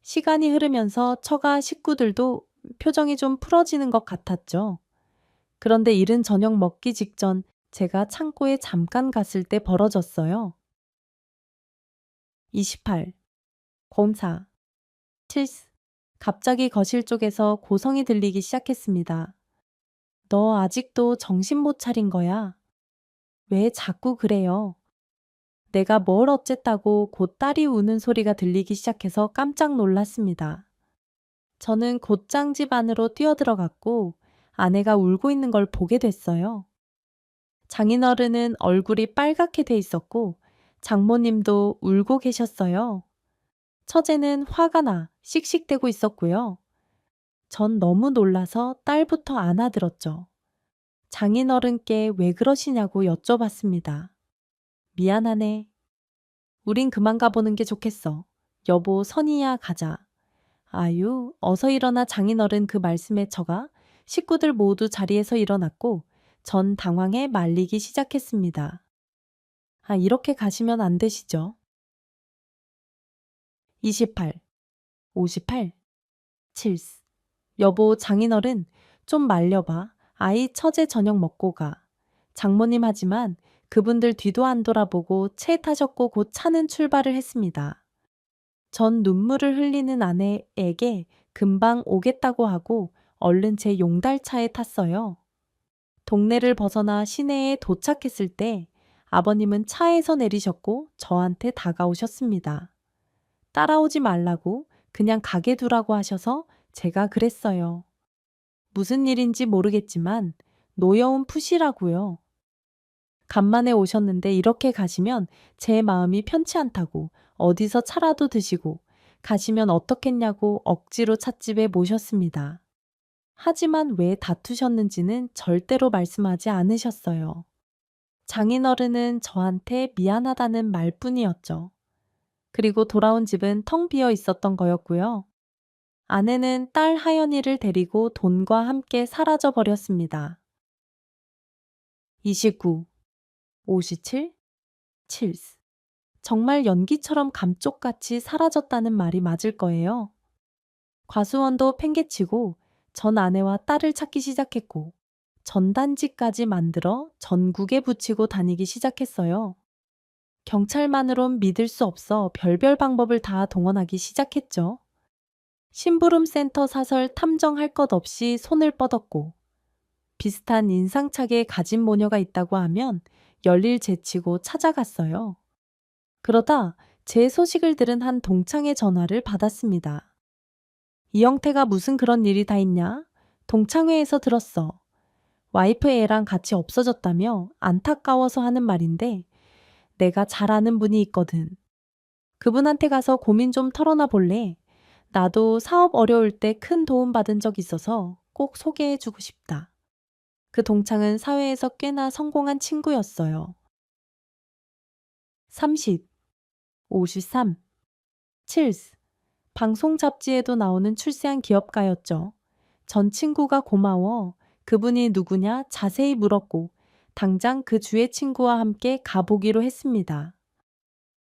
시간이 흐르면서 처가 식구들도 표정이 좀 풀어지는 것 같았죠. 그런데 이른 저녁 먹기 직전 제가 창고에 잠깐 갔을 때 벌어졌어요. 28. 04. 칠스. 갑자기 거실 쪽에서 고성이 들리기 시작했습니다. 너 아직도 정신 못 차린 거야? 왜 자꾸 그래요? 내가 뭘 어쨌다고 곧 딸이 우는 소리가 들리기 시작해서 깜짝 놀랐습니다. 저는 곧장 집 안으로 뛰어들어갔고 아내가 울고 있는 걸 보게 됐어요. 장인어른은 얼굴이 빨갛게 돼 있었고 장모님도 울고 계셨어요. 처제는 화가 나 씩씩대고 있었고요. 전 너무 놀라서 딸부터 안아들었죠. 장인어른께 왜 그러시냐고 여쭤봤습니다. 미안하네. 우린 그만 가보는 게 좋겠어. 여보, 선이야, 가자. 아유, 어서 일어나. 장인어른 그 말씀에 처가 식구들 모두 자리에서 일어났고 전 당황해 말리기 시작했습니다. 아, 이렇게 가시면 안 되시죠? 28. 58. 칠스. 여보, 장인어른 좀 말려봐. 아이 처제 저녁 먹고 가. 장모님 하지만 그분들 뒤도 안 돌아보고 차에 타셨고 곧 차는 출발을 했습니다. 전 눈물을 흘리는 아내에게 금방 오겠다고 하고 얼른 제 용달차에 탔어요. 동네를 벗어나 시내에 도착했을 때 아버님은 차에서 내리셨고 저한테 다가오셨습니다. 따라오지 말라고 그냥 가게 두라고 하셔서 제가 그랬어요. 무슨 일인지 모르겠지만 노여운 푸시라고요. 간만에 오셨는데 이렇게 가시면 제 마음이 편치 않다고 어디서 차라도 드시고 가시면 어떻겠냐고 억지로 찻집에 모셨습니다. 하지만 왜 다투셨는지는 절대로 말씀하지 않으셨어요. 장인어른은 저한테 미안하다는 말뿐이었죠. 그리고 돌아온 집은 텅 비어 있었던 거였고요. 아내는 딸 하연이를 데리고 돈과 함께 사라져 버렸습니다. 29. 57. 칠스. 정말 연기처럼 감쪽같이 사라졌다는 말이 맞을 거예요. 과수원도 팽개치고 전 아내와 딸을 찾기 시작했고 전단지까지 만들어 전국에 붙이고 다니기 시작했어요. 경찰만으론 믿을 수 없어 별별 방법을 다 동원하기 시작했죠. 심부름센터 사설 탐정할 것 없이 손을 뻗었고 비슷한 인상착에 가진 모녀가 있다고 하면 열일 제치고 찾아갔어요. 그러다 제 소식을 들은 한 동창의 전화를 받았습니다. 이영태가 무슨 그런 일이 다 있냐? 동창회에서 들었어. 와이프 애랑 같이 없어졌다며 안타까워서 하는 말인데 내가 잘 아는 분이 있거든. 그분한테 가서 고민 좀 털어놔 볼래? 나도 사업 어려울 때 큰 도움 받은 적 있어서 꼭 소개해주고 싶다. 그 동창은 사회에서 꽤나 성공한 친구였어요. 30. 53. 칠스. 방송 잡지에도 나오는 출세한 기업가였죠. 전 친구가 고마워. 그분이 누구냐 자세히 물었고 당장 그 주의 친구와 함께 가보기로 했습니다.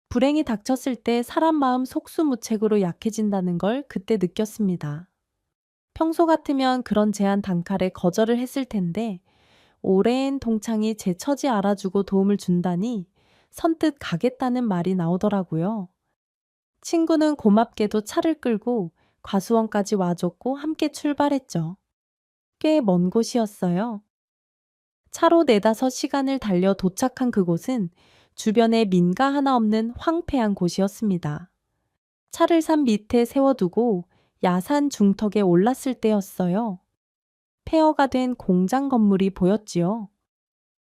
불행이 닥쳤을 때 사람 마음 속수무책으로 약해진다는 걸 그때 느꼈습니다. 평소 같으면 그런 제안 단칼에 거절을 했을 텐데 오랜 동창이 제 처지 알아주고 도움을 준다니 선뜻 가겠다는 말이 나오더라고요. 친구는 고맙게도 차를 끌고 과수원까지 와줬고 함께 출발했죠. 꽤 먼 곳이었어요. 차로 4~5시간을 달려 도착한 그곳은 주변에 민가 하나 없는 황폐한 곳이었습니다. 차를 산 밑에 세워두고 야산 중턱에 올랐을 때였어요. 폐허가 된 공장 건물이 보였지요.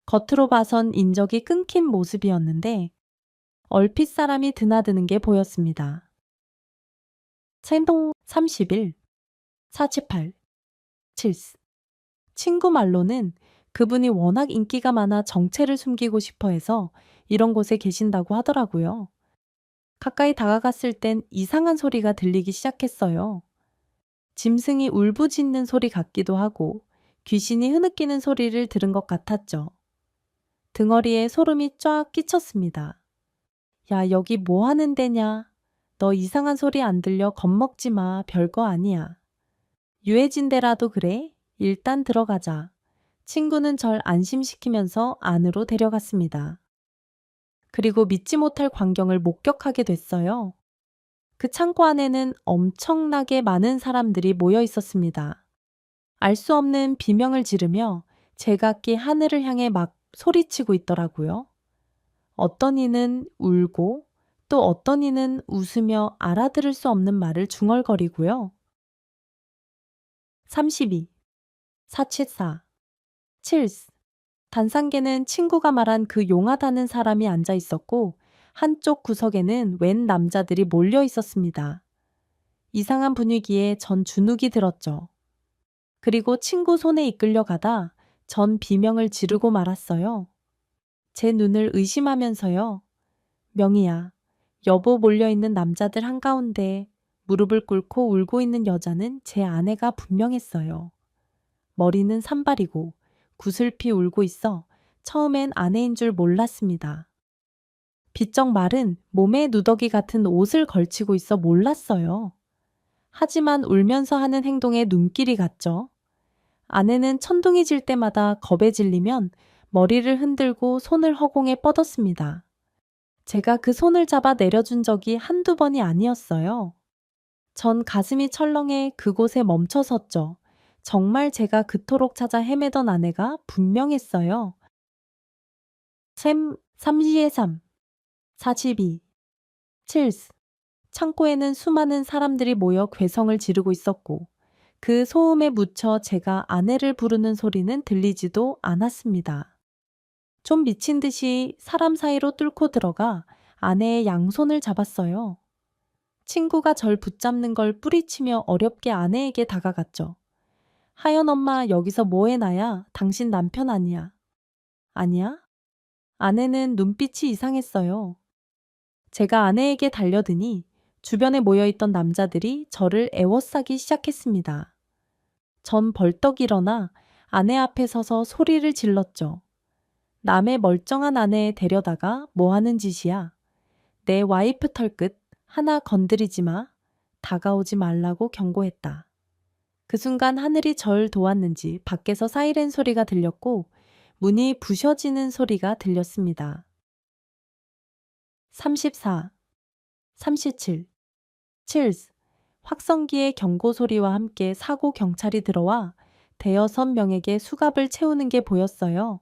겉으로 봐선 인적이 끊긴 모습이었는데 얼핏 사람이 드나드는 게 보였습니다. 생동 31, 48, 7스. 친구 말로는 그분이 워낙 인기가 많아 정체를 숨기고 싶어 해서 이런 곳에 계신다고 하더라고요. 가까이 다가갔을 땐 이상한 소리가 들리기 시작했어요. 짐승이 울부짖는 소리 같기도 하고 귀신이 흐느끼는 소리를 들은 것 같았죠. 등허리에 소름이 쫙 끼쳤습니다. 야, 여기 뭐 하는 데냐? 너 이상한 소리 안 들려 겁먹지 마. 별거 아니야. 유해진 데라도 그래? 일단 들어가자. 친구는 절 안심시키면서 안으로 데려갔습니다. 그리고 믿지 못할 광경을 목격하게 됐어요. 그 창고 안에는 엄청나게 많은 사람들이 모여 있었습니다. 알 수 없는 비명을 지르며 제각기 하늘을 향해 막 소리치고 있더라고요. 어떤 이는 울고 또 어떤 이는 웃으며 알아들을 수 없는 말을 중얼거리고요. 32, 474, 7스. 단상계는 친구가 말한 그 용하다는 사람이 앉아 있었고 한쪽 구석에는 웬 남자들이 몰려 있었습니다. 이상한 분위기에 전 주눅이 들었죠. 그리고 친구 손에 이끌려가다 전 비명을 지르고 말았어요. 제 눈을 의심하면서요. 명희야, 여보 몰려있는 남자들 한가운데 무릎을 꿇고 울고 있는 여자는 제 아내가 분명했어요. 머리는 산발이고 구슬피 울고 있어 처음엔 아내인 줄 몰랐습니다. 비쩍 마른 몸에 누더기 같은 옷을 걸치고 있어 몰랐어요. 하지만 울면서 하는 행동에 눈길이 갔죠. 아내는 천둥이 질 때마다 겁에 질리면 머리를 흔들고 손을 허공에 뻗었습니다. 제가 그 손을 잡아 내려준 적이 한두 번이 아니었어요. 전 가슴이 철렁해 그곳에 멈춰 섰죠. 정말 제가 그토록 찾아 헤매던 아내가 분명했어요. 샘 3시에 3, 42, 7스. 창고에는 수많은 사람들이 모여 괴성을 지르고 있었고 그 소음에 묻혀 제가 아내를 부르는 소리는 들리지도 않았습니다. 좀 미친 듯이 사람 사이로 뚫고 들어가 아내의 양손을 잡았어요. 친구가 절 붙잡는 걸 뿌리치며 어렵게 아내에게 다가갔죠. 하연 엄마 여기서 뭐해 나야? 당신 남편 아니야. 아니야? 아내는 눈빛이 이상했어요. 제가 아내에게 달려드니 주변에 모여있던 남자들이 저를 애워싸기 시작했습니다. 전 벌떡 일어나 아내 앞에 서서 소리를 질렀죠. 남의 멀쩡한 아내 데려다가 뭐 하는 짓이야? 내 와이프 털끝 하나 건드리지 마. 다가오지 말라고 경고했다. 그 순간 하늘이 절 도왔는지 밖에서 사이렌 소리가 들렸고 문이 부셔지는 소리가 들렸습니다. 34, 37, 7스. 확성기의 경고 소리와 함께 사고 경찰이 들어와 대여섯 명에게 수갑을 채우는 게 보였어요.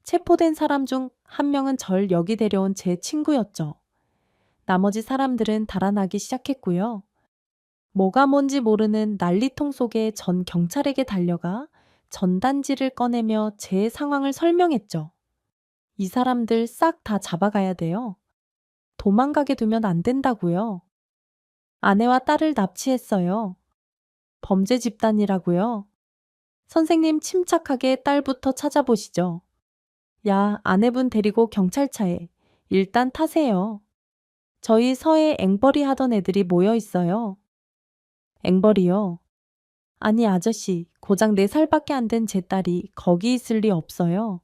체포된 사람 중 한 명은 절 여기 데려온 제 친구였죠. 나머지 사람들은 달아나기 시작했고요. 뭐가 뭔지 모르는 난리통 속에 전 경찰에게 달려가 전단지를 꺼내며 제 상황을 설명했죠. 이 사람들 싹 다 잡아가야 돼요. 도망가게 두면 안 된다고요. 아내와 딸을 납치했어요. 범죄 집단이라고요. 선생님 침착하게 딸부터 찾아보시죠. 야, 아내분 데리고 경찰차에 일단 타세요. 저희 서에 앵벌이 하던 애들이 모여 있어요. 앵벌이요? 아니 아저씨, 고작 4살밖에 안 된 제 딸이 거기 있을 리 없어요.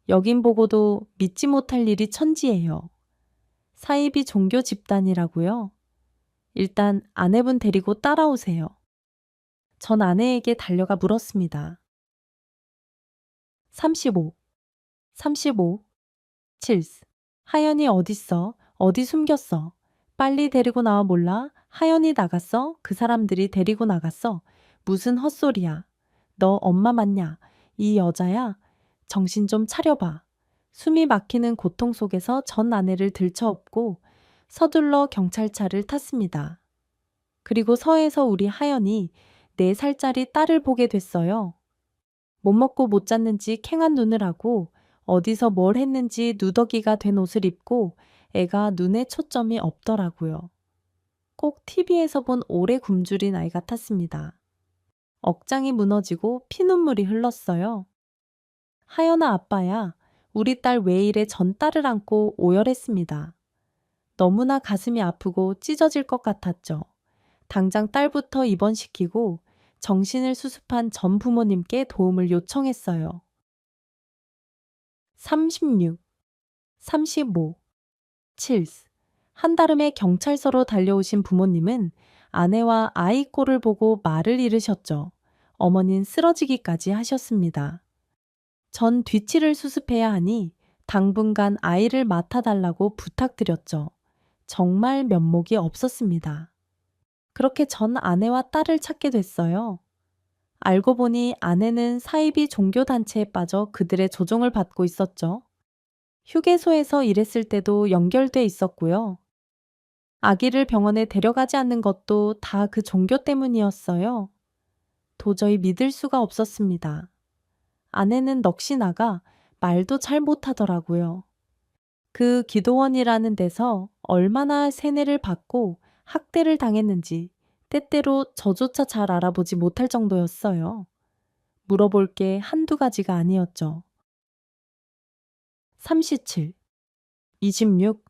여긴 보고도 믿지 못할 일이 천지예요. 사이비 종교 집단이라고요? 일단 아내분 데리고 따라오세요. 전 아내에게 달려가 물었습니다. 35, 35, 7. 하연이 어딨어? 어디 숨겼어? 빨리 데리고 나와 몰라? 하연이 나갔어? 그 사람들이 데리고 나갔어? 무슨 헛소리야? 너 엄마 맞냐? 이 여자야? 정신 좀 차려봐. 숨이 막히는 고통 속에서 전 아내를 들쳐업고 서둘러 경찰차를 탔습니다. 그리고 서에서 우리 하연이 4살짜리 딸을 보게 됐어요. 못 먹고 못 잤는지 캥한 눈을 하고 어디서 뭘 했는지 누더기가 된 옷을 입고 애가 눈에 초점이 없더라고요. 꼭 TV에서 본 오래 굶주린 아이 같았습니다. 억장이 무너지고 피눈물이 흘렀어요. 하연아 아빠야, 우리 딸 왜 이래 전 딸을 안고 오열했습니다. 너무나 가슴이 아프고 찢어질 것 같았죠. 당장 딸부터 입원시키고 정신을 수습한 전 부모님께 도움을 요청했어요. 36, 35, 7. 한달음에 경찰서로 달려오신 부모님은 아내와 아이 꼴을 보고 말을 잃으셨죠. 어머닌 쓰러지기까지 하셨습니다. 전 뒤치를 수습해야 하니 당분간 아이를 맡아달라고 부탁드렸죠. 정말 면목이 없었습니다. 그렇게 전 아내와 딸을 찾게 됐어요. 알고 보니 아내는 사이비 종교단체에 빠져 그들의 조종을 받고 있었죠. 휴게소에서 일했을 때도 연결돼 있었고요. 아기를 병원에 데려가지 않는 것도 다 그 종교 때문이었어요. 도저히 믿을 수가 없었습니다. 아내는 넋이 나가 말도 잘 못하더라고요. 그 기도원이라는 데서 얼마나 세뇌를 받고 학대를 당했는지 때때로 저조차 잘 알아보지 못할 정도였어요. 물어볼 게 한두 가지가 아니었죠. 37, 26,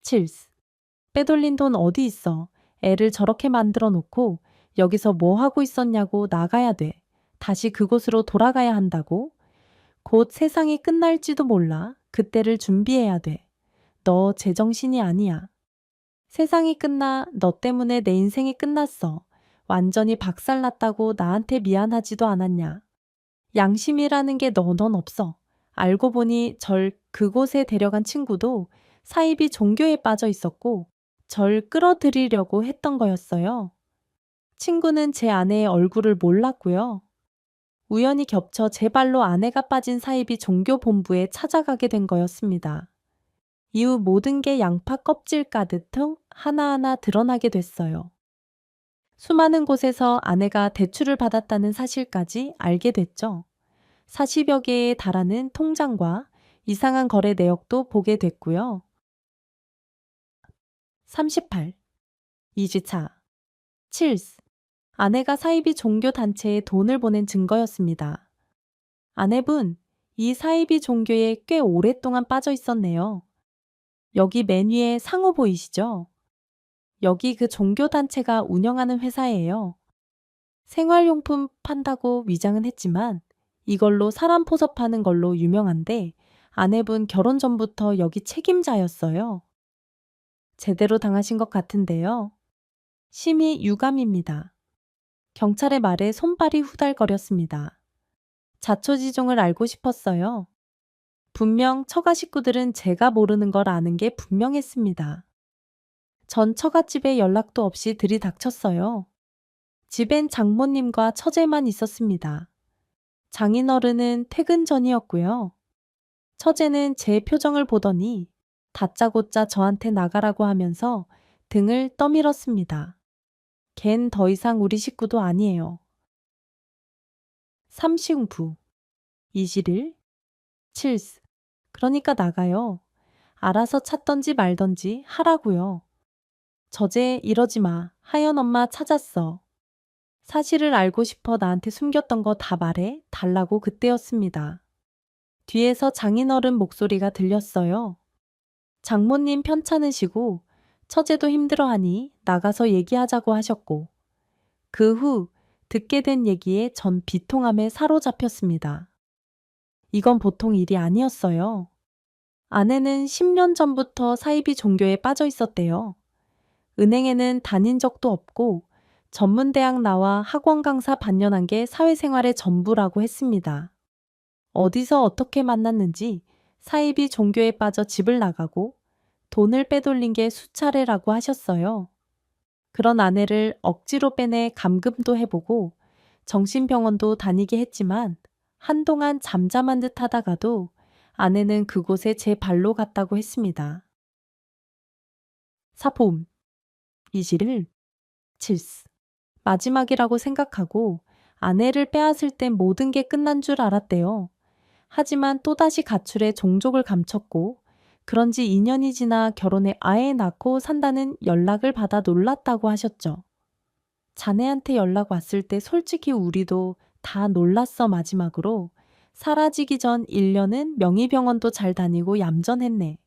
7. 빼돌린 돈 어디 있어? 애를 저렇게 만들어 놓고 여기서 뭐 하고 있었냐고 나가야 돼. 다시 그곳으로 돌아가야 한다고? 곧 세상이 끝날지도 몰라. 그때를 준비해야 돼. 너 제정신이 아니야. 세상이 끝나 너 때문에 내 인생이 끝났어. 완전히 박살났다고 나한테 미안하지도 않았냐. 양심이라는 게 넌 없어. 알고 보니 절 그곳에 데려간 친구도 사이비 종교에 빠져 있었고 절 끌어들이려고 했던 거였어요. 친구는 제 아내의 얼굴을 몰랐고요. 우연히 겹쳐 제 발로 아내가 빠진 사이비 종교 본부에 찾아가게 된 거였습니다. 이후 모든 게 양파 껍질 까듯 하나하나 드러나게 됐어요. 수많은 곳에서 아내가 대출을 받았다는 사실까지 알게 됐죠. 40여 개에 달하는 통장과 이상한 거래 내역도 보게 됐고요. 38. 2주차. 7. 아내가 사이비 종교 단체에 돈을 보낸 증거였습니다. 아내분, 이 사이비 종교에 꽤 오랫동안 빠져 있었네요. 여기 메뉴에 상호 보이시죠? 여기 그 종교 단체가 운영하는 회사예요. 생활용품 판다고 위장은 했지만 이걸로 사람 포섭하는 걸로 유명한데 아내분 결혼 전부터 여기 책임자였어요. 제대로 당하신 것 같은데요. 심히 유감입니다. 경찰의 말에 손발이 후달거렸습니다. 자초지종을 알고 싶었어요. 분명 처가 식구들은 제가 모르는 걸 아는 게 분명했습니다. 전 처갓집에 연락도 없이 들이닥쳤어요. 집엔 장모님과 처제만 있었습니다. 장인어른은 퇴근 전이었고요. 처제는 제 표정을 보더니 다짜고짜 저한테 나가라고 하면서 등을 떠밀었습니다. 걘 더 이상 우리 식구도 아니에요. 삼신부 21, 7. 그러니까 나가요. 알아서 찾던지 말던지 하라고요. 저제 이러지 마. 하연 엄마 찾았어. 사실을 알고 싶어 나한테 숨겼던 거 다 말해 달라고 그때였습니다. 뒤에서 장인어른 목소리가 들렸어요. 장모님 편찮으시고 처제도 힘들어하니 나가서 얘기하자고 하셨고 그 후 듣게 된 얘기에 전 비통함에 사로잡혔습니다. 이건 보통 일이 아니었어요. 아내는 10년 전부터 사이비 종교에 빠져 있었대요. 은행에는 다닌 적도 없고 전문대학 나와 학원 강사 반년한 게 사회생활의 전부라고 했습니다. 어디서 어떻게 만났는지 사이비 종교에 빠져 집을 나가고 돈을 빼돌린 게 수차례라고 하셨어요. 그런 아내를 억지로 빼내 감금도 해보고 정신병원도 다니게 했지만 한동안 잠잠한 듯 하다가도 아내는 그곳에 제 발로 갔다고 했습니다. 사포음, 이실을, 칠스. 마지막이라고 생각하고 아내를 빼앗을 땐 모든 게 끝난 줄 알았대요. 하지만 또다시 가출해 종족을 감췄고 그런지 2년이 지나 결혼해 아예 낳고 산다는 연락을 받아 놀랐다고 하셨죠. 자네한테 연락 왔을 때 솔직히 우리도 다 놀랐어. 마지막으로 사라지기 전 1년은 명의병원도 잘 다니고 얌전했네.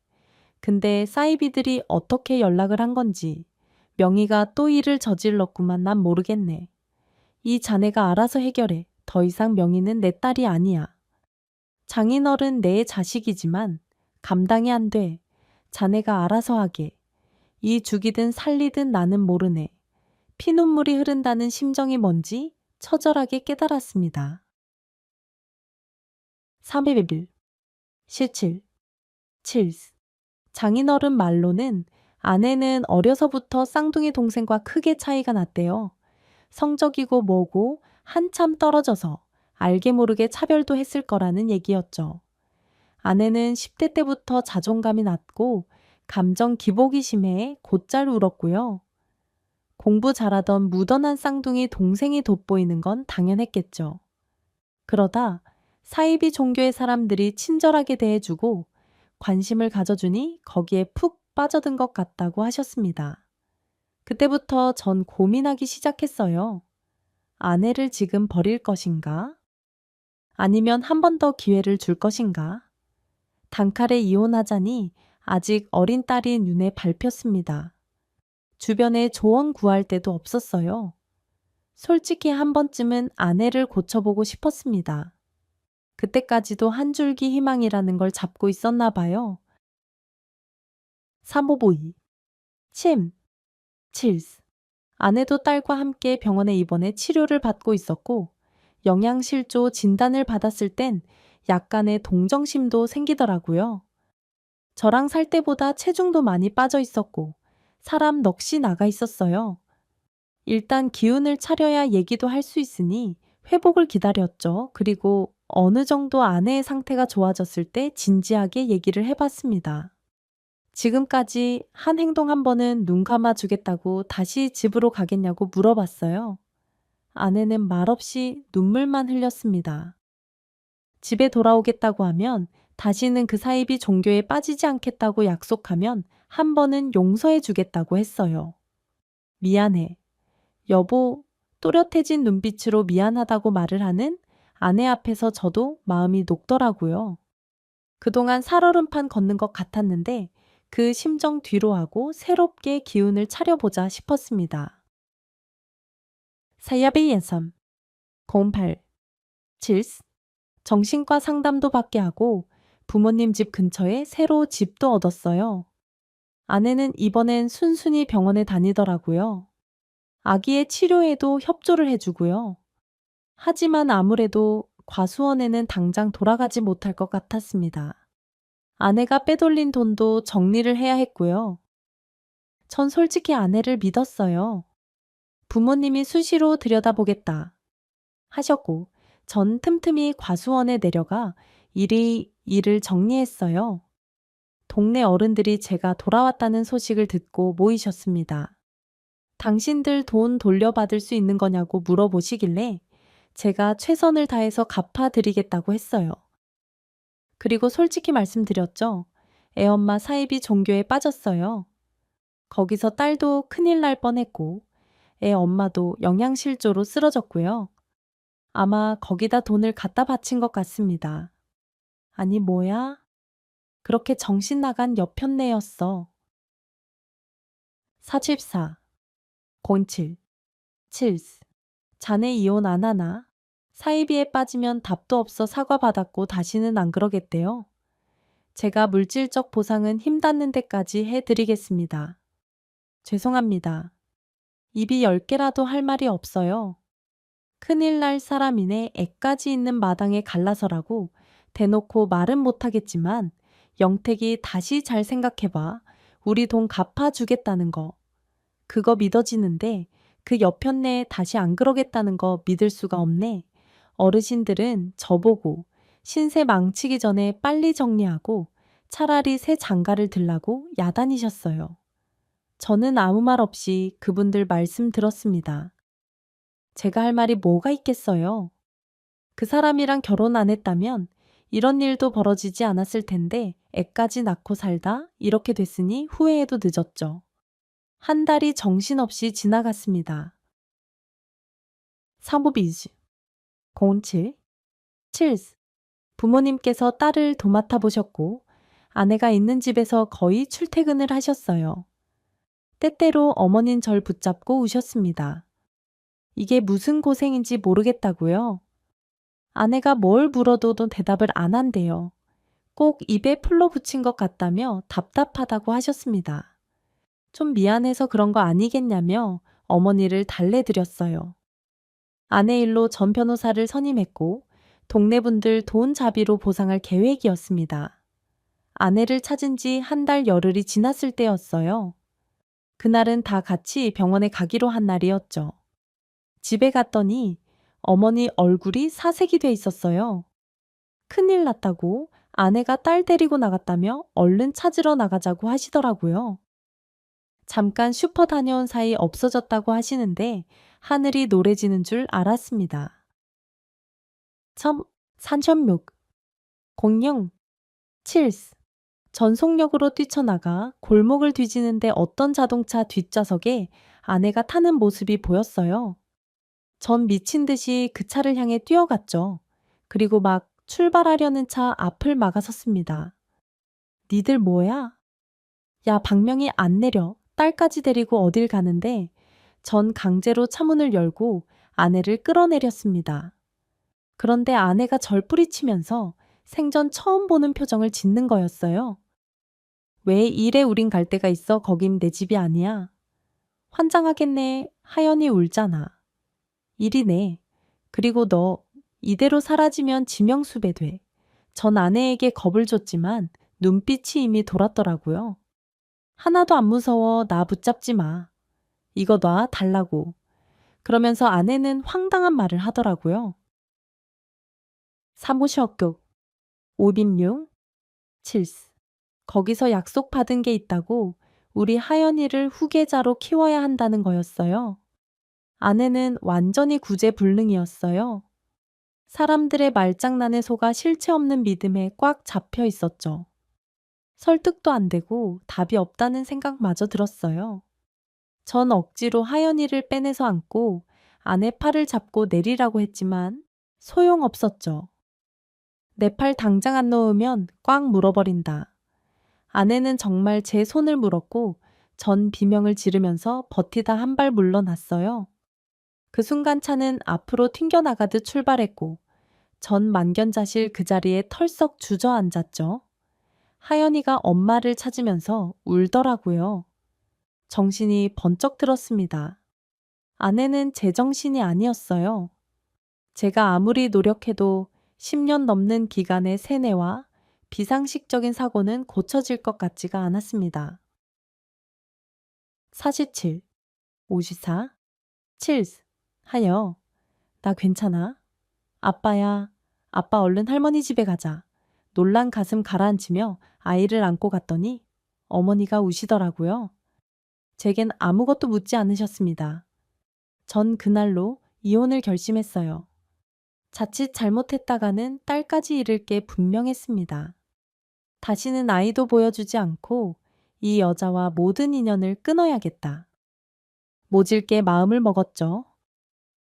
근데 사이비들이 어떻게 연락을 한 건지 명의가 또 일을 저질렀구만. 난 모르겠네. 이 자네가 알아서 해결해. 더 이상 명의는 내 딸이 아니야. 장인어른 내 자식이지만 감당이 안 돼. 자네가 알아서 하게. 이 죽이든 살리든 나는 모르네. 피눈물이 흐른다는 심정이 뭔지 처절하게 깨달았습니다. 3일 실칠, 칠스. 장인어른 말로는 아내는 어려서부터 쌍둥이 동생과 크게 차이가 났대요. 성적이고 뭐고 한참 떨어져서 알게 모르게 차별도 했을 거라는 얘기였죠. 아내는 10대 때부터 자존감이 낮고 감정 기복이 심해 곧잘 울었고요. 공부 잘하던 무던한 쌍둥이 동생이 돋보이는 건 당연했겠죠. 그러다 사이비 종교의 사람들이 친절하게 대해주고 관심을 가져주니 거기에 푹 빠져든 것 같다고 하셨습니다. 그때부터 전 고민하기 시작했어요. 아내를 지금 버릴 것인가? 아니면 한 번 더 기회를 줄 것인가? 단칼에 이혼하자니 아직 어린 딸이 눈에 밟혔습니다. 주변에 조언 구할 데도 없었어요. 솔직히 한 번쯤은 아내를 고쳐보고 싶었습니다. 그때까지도 한 줄기 희망이라는 걸 잡고 있었나 봐요. 3호보이, 침, 칠스. 아내도 딸과 함께 병원에 입원해 치료를 받고 있었고 영양실조 진단을 받았을 땐 약간의 동정심도 생기더라고요. 저랑 살 때보다 체중도 많이 빠져 있었고 사람 넋이 나가 있었어요. 일단 기운을 차려야 얘기도 할 수 있으니 회복을 기다렸죠. 그리고 어느 정도 아내의 상태가 좋아졌을 때 진지하게 얘기를 해봤습니다. 지금까지 한 행동 한 번은 눈 감아 주겠다고 다시 집으로 가겠냐고 물어봤어요. 아내는 말없이 눈물만 흘렸습니다. 집에 돌아오겠다고 하면 다시는 그 사이비 종교에 빠지지 않겠다고 약속하면 한 번은 용서해 주겠다고 했어요. 미안해. 여보, 또렷해진 눈빛으로 미안하다고 말을 하는 아내 앞에서 저도 마음이 녹더라고요. 그동안 살얼음판 걷는 것 같았는데 그 심정 뒤로 하고 새롭게 기운을 차려보자 싶었습니다. 사야비 옌섬 08 칠스 정신과 상담도 받게 하고 부모님 집 근처에 새로 집도 얻었어요. 아내는 이번엔 순순히 병원에 다니더라고요. 아기의 치료에도 협조를 해주고요. 하지만 아무래도 과수원에는 당장 돌아가지 못할 것 같았습니다. 아내가 빼돌린 돈도 정리를 해야 했고요. 전 솔직히 아내를 믿었어요. 부모님이 수시로 들여다보겠다 하셨고 전 틈틈이 과수원에 내려가 일을 정리했어요. 동네 어른들이 제가 돌아왔다는 소식을 듣고 모이셨습니다. 당신들 돈 돌려받을 수 있는 거냐고 물어보시길래 제가 최선을 다해서 갚아드리겠다고 했어요. 그리고 솔직히 말씀드렸죠. 애엄마 사이비 종교에 빠졌어요. 거기서 딸도 큰일 날 뻔했고 애 엄마도 영양실조로 쓰러졌고요. 아마 거기다 돈을 갖다 바친 것 같습니다. 아니 뭐야? 그렇게 정신 나간 여편네였어. 44 07 칠스 자네 이혼 안 하나? 사이비에 빠지면 답도 없어 사과받았고 다시는 안 그러겠대요. 제가 물질적 보상은 힘 닿는 데까지 해드리겠습니다. 죄송합니다. 입이 10개라도 할 말이 없어요. 큰일 날 사람이네 애까지 있는 마당에 갈라서라고 대놓고 말은 못하겠지만 영택이 다시 잘 생각해봐. 우리 돈 갚아주겠다는 거. 그거 믿어지는데 그 옆편네 다시 안 그러겠다는 거 믿을 수가 없네. 어르신들은 저보고 신세 망치기 전에 빨리 정리하고 차라리 새 장가를 들라고 야단이셨어요. 저는 아무 말 없이 그분들 말씀 들었습니다. 제가 할 말이 뭐가 있겠어요? 그 사람이랑 결혼 안 했다면 이런 일도 벌어지지 않았을 텐데 애까지 낳고 살다 이렇게 됐으니 후회해도 늦었죠. 한 달이 정신없이 지나갔습니다. 사무비즈 07 칠스 부모님께서 딸을 도맡아 보셨고 아내가 있는 집에서 거의 출퇴근을 하셨어요. 때때로 어머닌 절 붙잡고 우셨습니다. 이게 무슨 고생인지 모르겠다고요? 아내가 뭘 물어도 대답을 안 한대요. 꼭 입에 풀로 붙인 것 같다며 답답하다고 하셨습니다. 좀 미안해서 그런 거 아니겠냐며 어머니를 달래드렸어요. 아내 일로 전 변호사를 선임했고 동네 분들 돈 자비로 보상할 계획이었습니다. 아내를 찾은 지 한 달 열흘이 지났을 때였어요. 그날은 다 같이 병원에 가기로 한 날이었죠. 집에 갔더니 어머니 얼굴이 사색이 돼 있었어요. 큰일 났다고 아내가 딸 데리고 나갔다며 얼른 찾으러 나가자고 하시더라고요. 잠깐 슈퍼 다녀온 사이 없어졌다고 하시는데 하늘이 노래지는 줄 알았습니다. 첨 산천묵 공룡 칠스 전속력으로 뛰쳐나가 골목을 뒤지는데 어떤 자동차 뒷좌석에 아내가 타는 모습이 보였어요. 전 미친 듯이 그 차를 향해 뛰어갔죠. 그리고 막 출발하려는 차 앞을 막아섰습니다. 니들 뭐야? 야, 박명희 안 내려. 딸까지 데리고 어딜 가는데 전 강제로 차문을 열고 아내를 끌어내렸습니다. 그런데 아내가 절 뿌리치면서 생전 처음 보는 표정을 짓는 거였어요. 왜 이래 우린 갈 데가 있어 거긴 내 집이 아니야. 환장하겠네. 하연이 울잖아. 일이네. 그리고 너 이대로 사라지면 지명수배 돼. 전 아내에게 겁을 줬지만 눈빛이 이미 돌았더라고요. 하나도 안 무서워. 나 붙잡지 마. 이거 놔 달라고. 그러면서 아내는 황당한 말을 하더라고요. 사무실학교 5빈용 칠스 거기서 약속 받은 게 있다고 우리 하연이를 후계자로 키워야 한다는 거였어요. 아내는 완전히 구제불능이었어요. 사람들의 말장난에 속아 실체 없는 믿음에 꽉 잡혀 있었죠. 설득도 안 되고 답이 없다는 생각마저 들었어요. 전 억지로 하연이를 빼내서 안고 아내 팔을 잡고 내리라고 했지만 소용없었죠. 내 팔 당장 안 놓으면 꽉 물어버린다. 아내는 정말 제 손을 물었고 전 비명을 지르면서 버티다 한 발 물러났어요. 그 순간 차는 앞으로 튕겨나가듯 출발했고 전 만견자실 그 자리에 털썩 주저앉았죠. 하연이가 엄마를 찾으면서 울더라고요. 정신이 번쩍 들었습니다. 아내는 제정신이 아니었어요. 제가 아무리 노력해도 10년 넘는 기간의 세뇌와 비상식적인 사고는 고쳐질 것 같지가 않았습니다. 47, 54, 칠스 하여, 나 괜찮아. 아빠야, 아빠 얼른 할머니 집에 가자. 놀란 가슴 가라앉히며 아이를 안고 갔더니 어머니가 우시더라고요. 제겐 아무것도 묻지 않으셨습니다. 전 그날로 이혼을 결심했어요. 자칫 잘못했다가는 딸까지 잃을 게 분명했습니다. 다시는 아이도 보여주지 않고 이 여자와 모든 인연을 끊어야겠다. 모질게 마음을 먹었죠.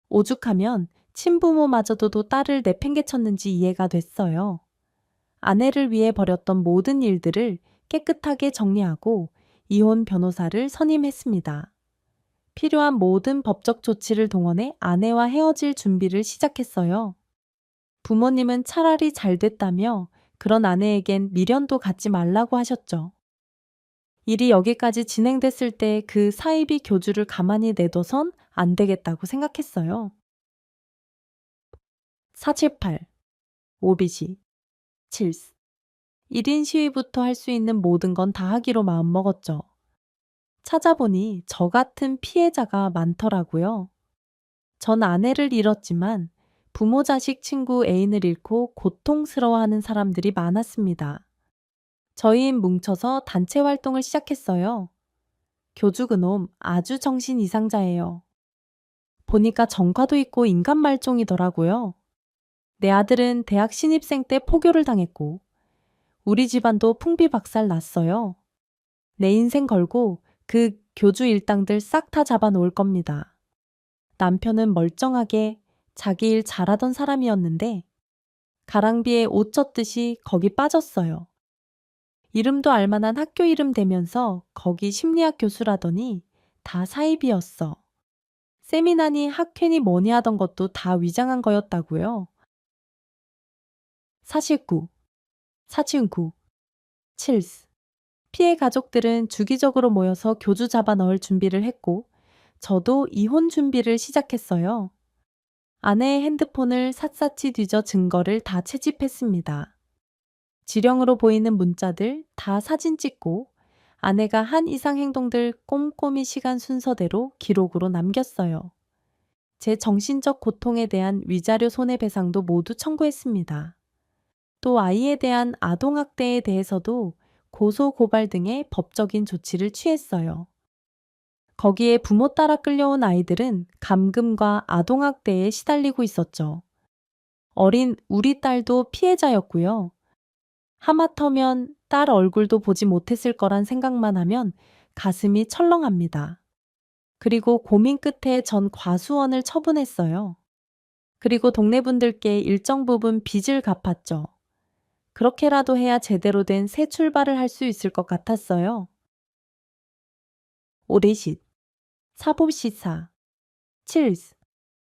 오죽하면 친부모마저도 딸을 내팽개쳤는지 이해가 됐어요. 아내를 위해 벌였던 모든 일들을 깨끗하게 정리하고 이혼 변호사를 선임했습니다. 필요한 모든 법적 조치를 동원해 아내와 헤어질 준비를 시작했어요. 부모님은 차라리 잘 됐다며 그런 아내에겐 미련도 갖지 말라고 하셨죠. 일이 여기까지 진행됐을 때 그 사이비 교주를 가만히 내둬선 안 되겠다고 생각했어요. 478. 오비시. 7스. 1인 시위부터 할 수 있는 모든 건 다 하기로 마음먹었죠. 찾아보니 저 같은 피해자가 많더라고요. 전 아내를 잃었지만 부모, 자식, 친구, 애인을 잃고 고통스러워하는 사람들이 많았습니다. 저희는 뭉쳐서 단체 활동을 시작했어요. 교주 그놈 아주 정신 이상자예요. 보니까 전과도 있고 인간 말종이더라고요. 내 아들은 대학 신입생 때 포교를 당했고 우리 집안도 풍비박살 났어요. 내 인생 걸고 그 교주 일당들 싹 다 잡아놓을 겁니다. 남편은 멀쩡하게 자기 일 잘하던 사람이었는데 가랑비에 옷 젖듯이 거기 빠졌어요. 이름도 알만한 학교 이름 대면서 거기 심리학 교수라더니 다 사입이었어. 세미나니 학회니 뭐니 하던 것도 다 위장한 거였다고요. 49. 사친구. 7스. 피해 가족들은 주기적으로 모여서 교주 잡아 넣을 준비를 했고 저도 이혼 준비를 시작했어요. 아내의 핸드폰을 샅샅이 뒤져 증거를 다 채집했습니다. 지령으로 보이는 문자들 다 사진 찍고 아내가 한 이상 행동들 꼼꼼히 시간 순서대로 기록으로 남겼어요. 제 정신적 고통에 대한 위자료 손해배상도 모두 청구했습니다. 또 아이에 대한 아동학대에 대해서도 고소, 고발 등의 법적인 조치를 취했어요. 거기에 부모 따라 끌려온 아이들은 감금과 아동학대에 시달리고 있었죠. 어린 우리 딸도 피해자였고요. 하마터면 딸 얼굴도 보지 못했을 거란 생각만 하면 가슴이 철렁합니다. 그리고 고민 끝에 전 과수원을 처분했어요. 그리고 동네 분들께 일정 부분 빚을 갚았죠. 그렇게라도 해야 제대로 된 새 출발을 할 수 있을 것 같았어요. 오레쿒. 사봅시사. 7스.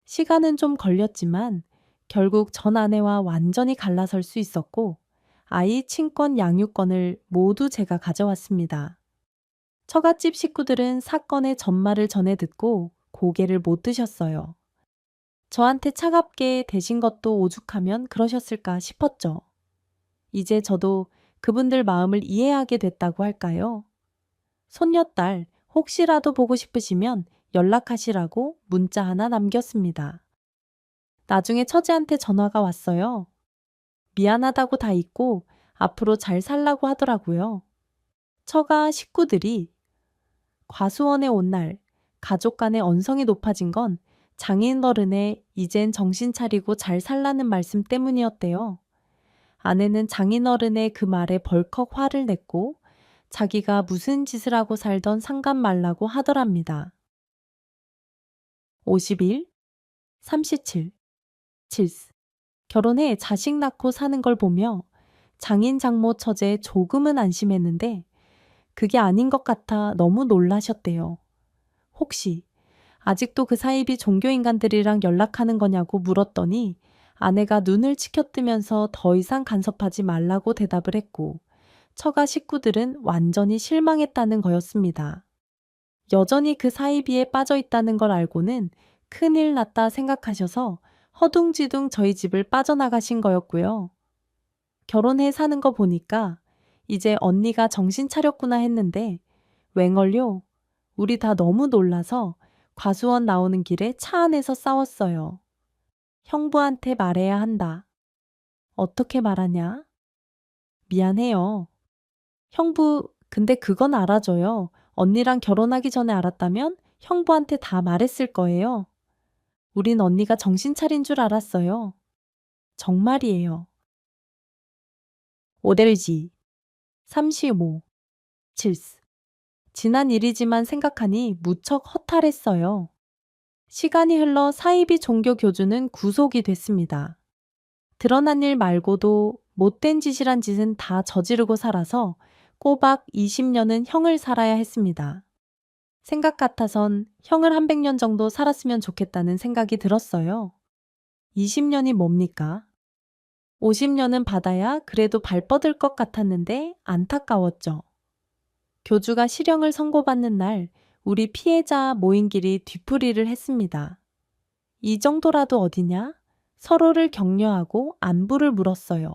시간은 좀 걸렸지만 결국 전 아내와 완전히 갈라설 수 있었고 아이 친권 양육권을 모두 제가 가져왔습니다. 처갓집 식구들은 사건의 전말을 전해 듣고 고개를 못 드셨어요. 저한테 차갑게 대신 것도 오죽하면 그러셨을까 싶었죠. 이제 저도 그분들 마음을 이해하게 됐다고 할까요? 손녀딸 혹시라도 보고 싶으시면 연락하시라고 문자 하나 남겼습니다. 나중에 처제한테 전화가 왔어요. 미안하다고 다 잊고 앞으로 잘 살라고 하더라고요. 처가 식구들이 과수원에 온 날 가족 간의 언성이 높아진 건 장인어른의 이젠 정신 차리고 잘 살라는 말씀 때문이었대요. 아내는 장인어른의 그 말에 벌컥 화를 냈고 자기가 무슨 짓을 하고 살던 상관 말라고 하더랍니다. 51, 37, 7스. 결혼해 자식 낳고 사는 걸 보며 장인 장모 처제 조금은 안심했는데 그게 아닌 것 같아 너무 놀라셨대요. 혹시 아직도 그 사이비 종교인간들이랑 연락하는 거냐고 물었더니 아내가 눈을 치켜뜨면서 더 이상 간섭하지 말라고 대답을 했고 처가 식구들은 완전히 실망했다는 거였습니다. 여전히 그 사이비에 빠져 있다는 걸 알고는 큰일 났다 생각하셔서 허둥지둥 저희 집을 빠져나가신 거였고요. 결혼해 사는 거 보니까 이제 언니가 정신 차렸구나 했는데 웽얼요. 우리 다 너무 놀라서 과수원 나오는 길에 차 안에서 싸웠어요. 형부한테 말해야 한다. 어떻게 말하냐? 미안해요. 형부, 근데 그건 알아줘요. 언니랑 결혼하기 전에 알았다면 형부한테 다 말했을 거예요. 우린 언니가 정신 차린 줄 알았어요. 정말이에요. 오데르지. 35. 7스. 지난 일이지만 생각하니 무척 허탈했어요. 시간이 흘러 사이비 종교 교주는 구속이 됐습니다. 드러난 일 말고도 못된 짓이란 짓은 다 저지르고 살아서 꼬박 20년은 형을 살아야 했습니다. 생각 같아선 형을 한 100년 정도 살았으면 좋겠다는 생각이 들었어요. 20년이 뭡니까? 50년은 받아야 그래도 발 뻗을 것 같았는데 안타까웠죠. 교주가 실형을 선고받는 날 우리 피해자 모임끼리 뒤풀이를 했습니다. 이 정도라도 어디냐? 서로를 격려하고 안부를 물었어요.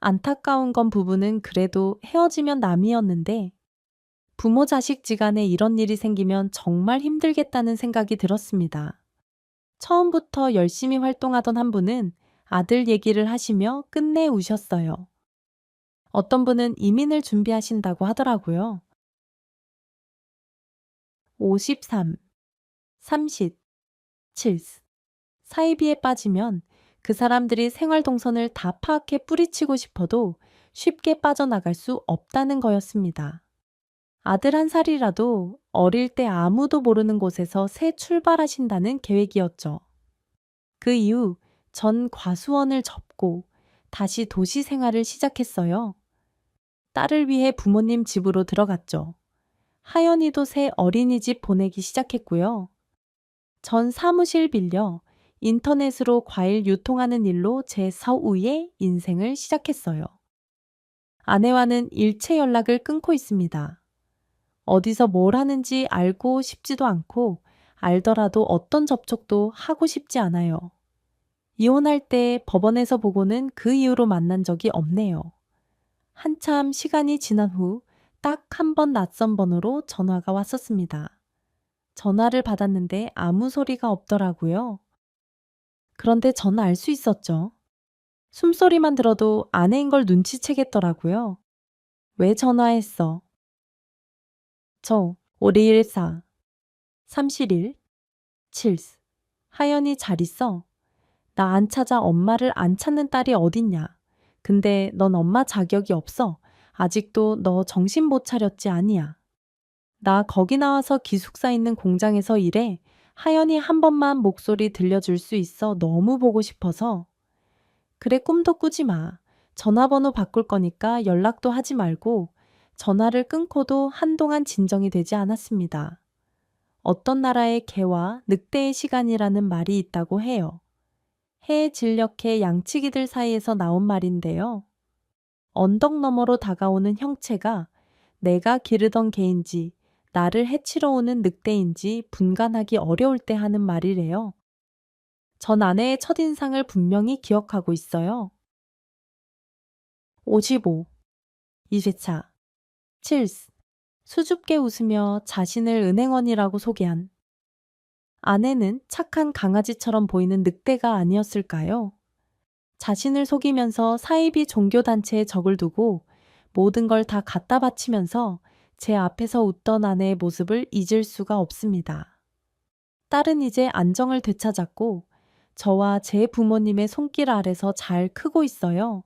안타까운 건 부부는 그래도 헤어지면 남이었는데 부모 자식 지간에 이런 일이 생기면 정말 힘들겠다는 생각이 들었습니다. 처음부터 열심히 활동하던 한 분은 아들 얘기를 하시며 끝내 우셨어요. 어떤 분은 이민을 준비하신다고 하더라고요. 53, 30, 7. 사이비에 빠지면 그 사람들이 생활 동선을 다 파악해 뿌리치고 싶어도 쉽게 빠져나갈 수 없다는 거였습니다. 아들 한 살이라도 어릴 때 아무도 모르는 곳에서 새 출발하신다는 계획이었죠. 그 이후 전 과수원을 접고 다시 도시 생활을 시작했어요. 딸을 위해 부모님 집으로 들어갔죠. 하연이도 새 어린이집 보내기 시작했고요. 전 사무실 빌려 인터넷으로 과일 유통하는 일로 제 사후에 인생을 시작했어요. 아내와는 일체 연락을 끊고 있습니다. 어디서 뭘 하는지 알고 싶지도 않고 알더라도 어떤 접촉도 하고 싶지 않아요. 이혼할 때 법원에서 보고는 그 이후로 만난 적이 없네요. 한참 시간이 지난 후 딱 한 번 낯선 번호로 전화가 왔었습니다. 전화를 받았는데 아무 소리가 없더라고요. 그런데 전 알 수 있었죠. 숨소리만 들어도 아내인 걸 눈치채겠더라고요. 왜 전화했어? 저 5214 371 7. 하연이 잘 있어? 나 안 찾아 엄마를 안 찾는 딸이 어딨냐? 근데 넌 엄마 자격이 없어. 아직도 너 정신 못 차렸지 아니야. 나 거기 나와서 기숙사 있는 공장에서 일해. 하연이 한 번만 목소리 들려줄 수 있어. 너무 보고 싶어서. 그래 꿈도 꾸지 마. 전화번호 바꿀 거니까 연락도 하지 말고 전화를 끊고도 한동안 진정이 되지 않았습니다. 어떤 나라의 개와 늑대의 시간이라는 말이 있다고 해요. 해 진력해 양치기들 사이에서 나온 말인데요. 언덕 너머로 다가오는 형체가 내가 기르던 개인지 나를 해치러 오는 늑대인지 분간하기 어려울 때 하는 말이래요. 전 아내의 첫인상을 분명히 기억하고 있어요. 55. 2회차 7. 수줍게 웃으며 자신을 은행원이라고 소개한 아내는 착한 강아지처럼 보이는 늑대가 아니었을까요? 자신을 속이면서 사이비 종교단체에 적을 두고 모든 걸 다 갖다 바치면서 제 앞에서 웃던 아내의 모습을 잊을 수가 없습니다. 딸은 이제 안정을 되찾았고 저와 제 부모님의 손길 아래서 잘 크고 있어요.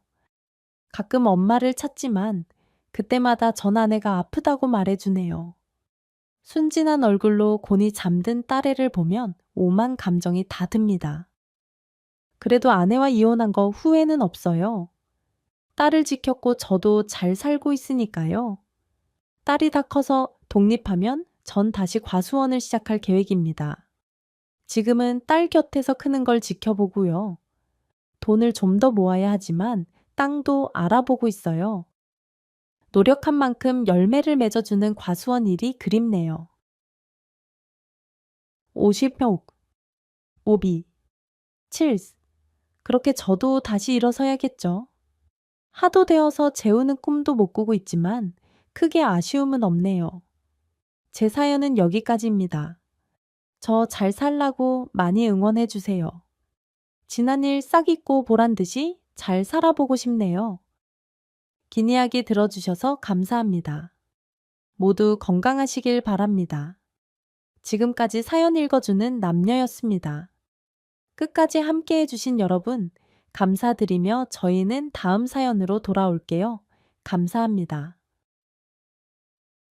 가끔 엄마를 찾지만 그때마다 전 아내가 아프다고 말해주네요. 순진한 얼굴로 곤히 잠든 딸애를 보면 오만 감정이 다 듭니다. 그래도 아내와 이혼한 거 후회는 없어요. 딸을 지켰고 저도 잘 살고 있으니까요. 딸이 다 커서 독립하면 전 다시 과수원을 시작할 계획입니다. 지금은 딸 곁에서 크는 걸 지켜보고요. 돈을 좀 더 모아야 하지만 땅도 알아보고 있어요. 노력한 만큼 열매를 맺어주는 과수원 일이 그립네요. 50표 5비 7. 그렇게 저도 다시 일어서야겠죠. 하도 되어서 재우는 꿈도 못 꾸고 있지만 크게 아쉬움은 없네요. 제 사연은 여기까지입니다. 저 잘 살라고 많이 응원해 주세요. 지난 일 싹 잊고 보란 듯이 잘 살아보고 싶네요. 긴 이야기 들어주셔서 감사합니다. 모두 건강하시길 바랍니다. 지금까지 사연 읽어주는 남녀였습니다. 끝까지 함께 해주신 여러분, 감사드리며 저희는 다음 사연으로 돌아올게요. 감사합니다.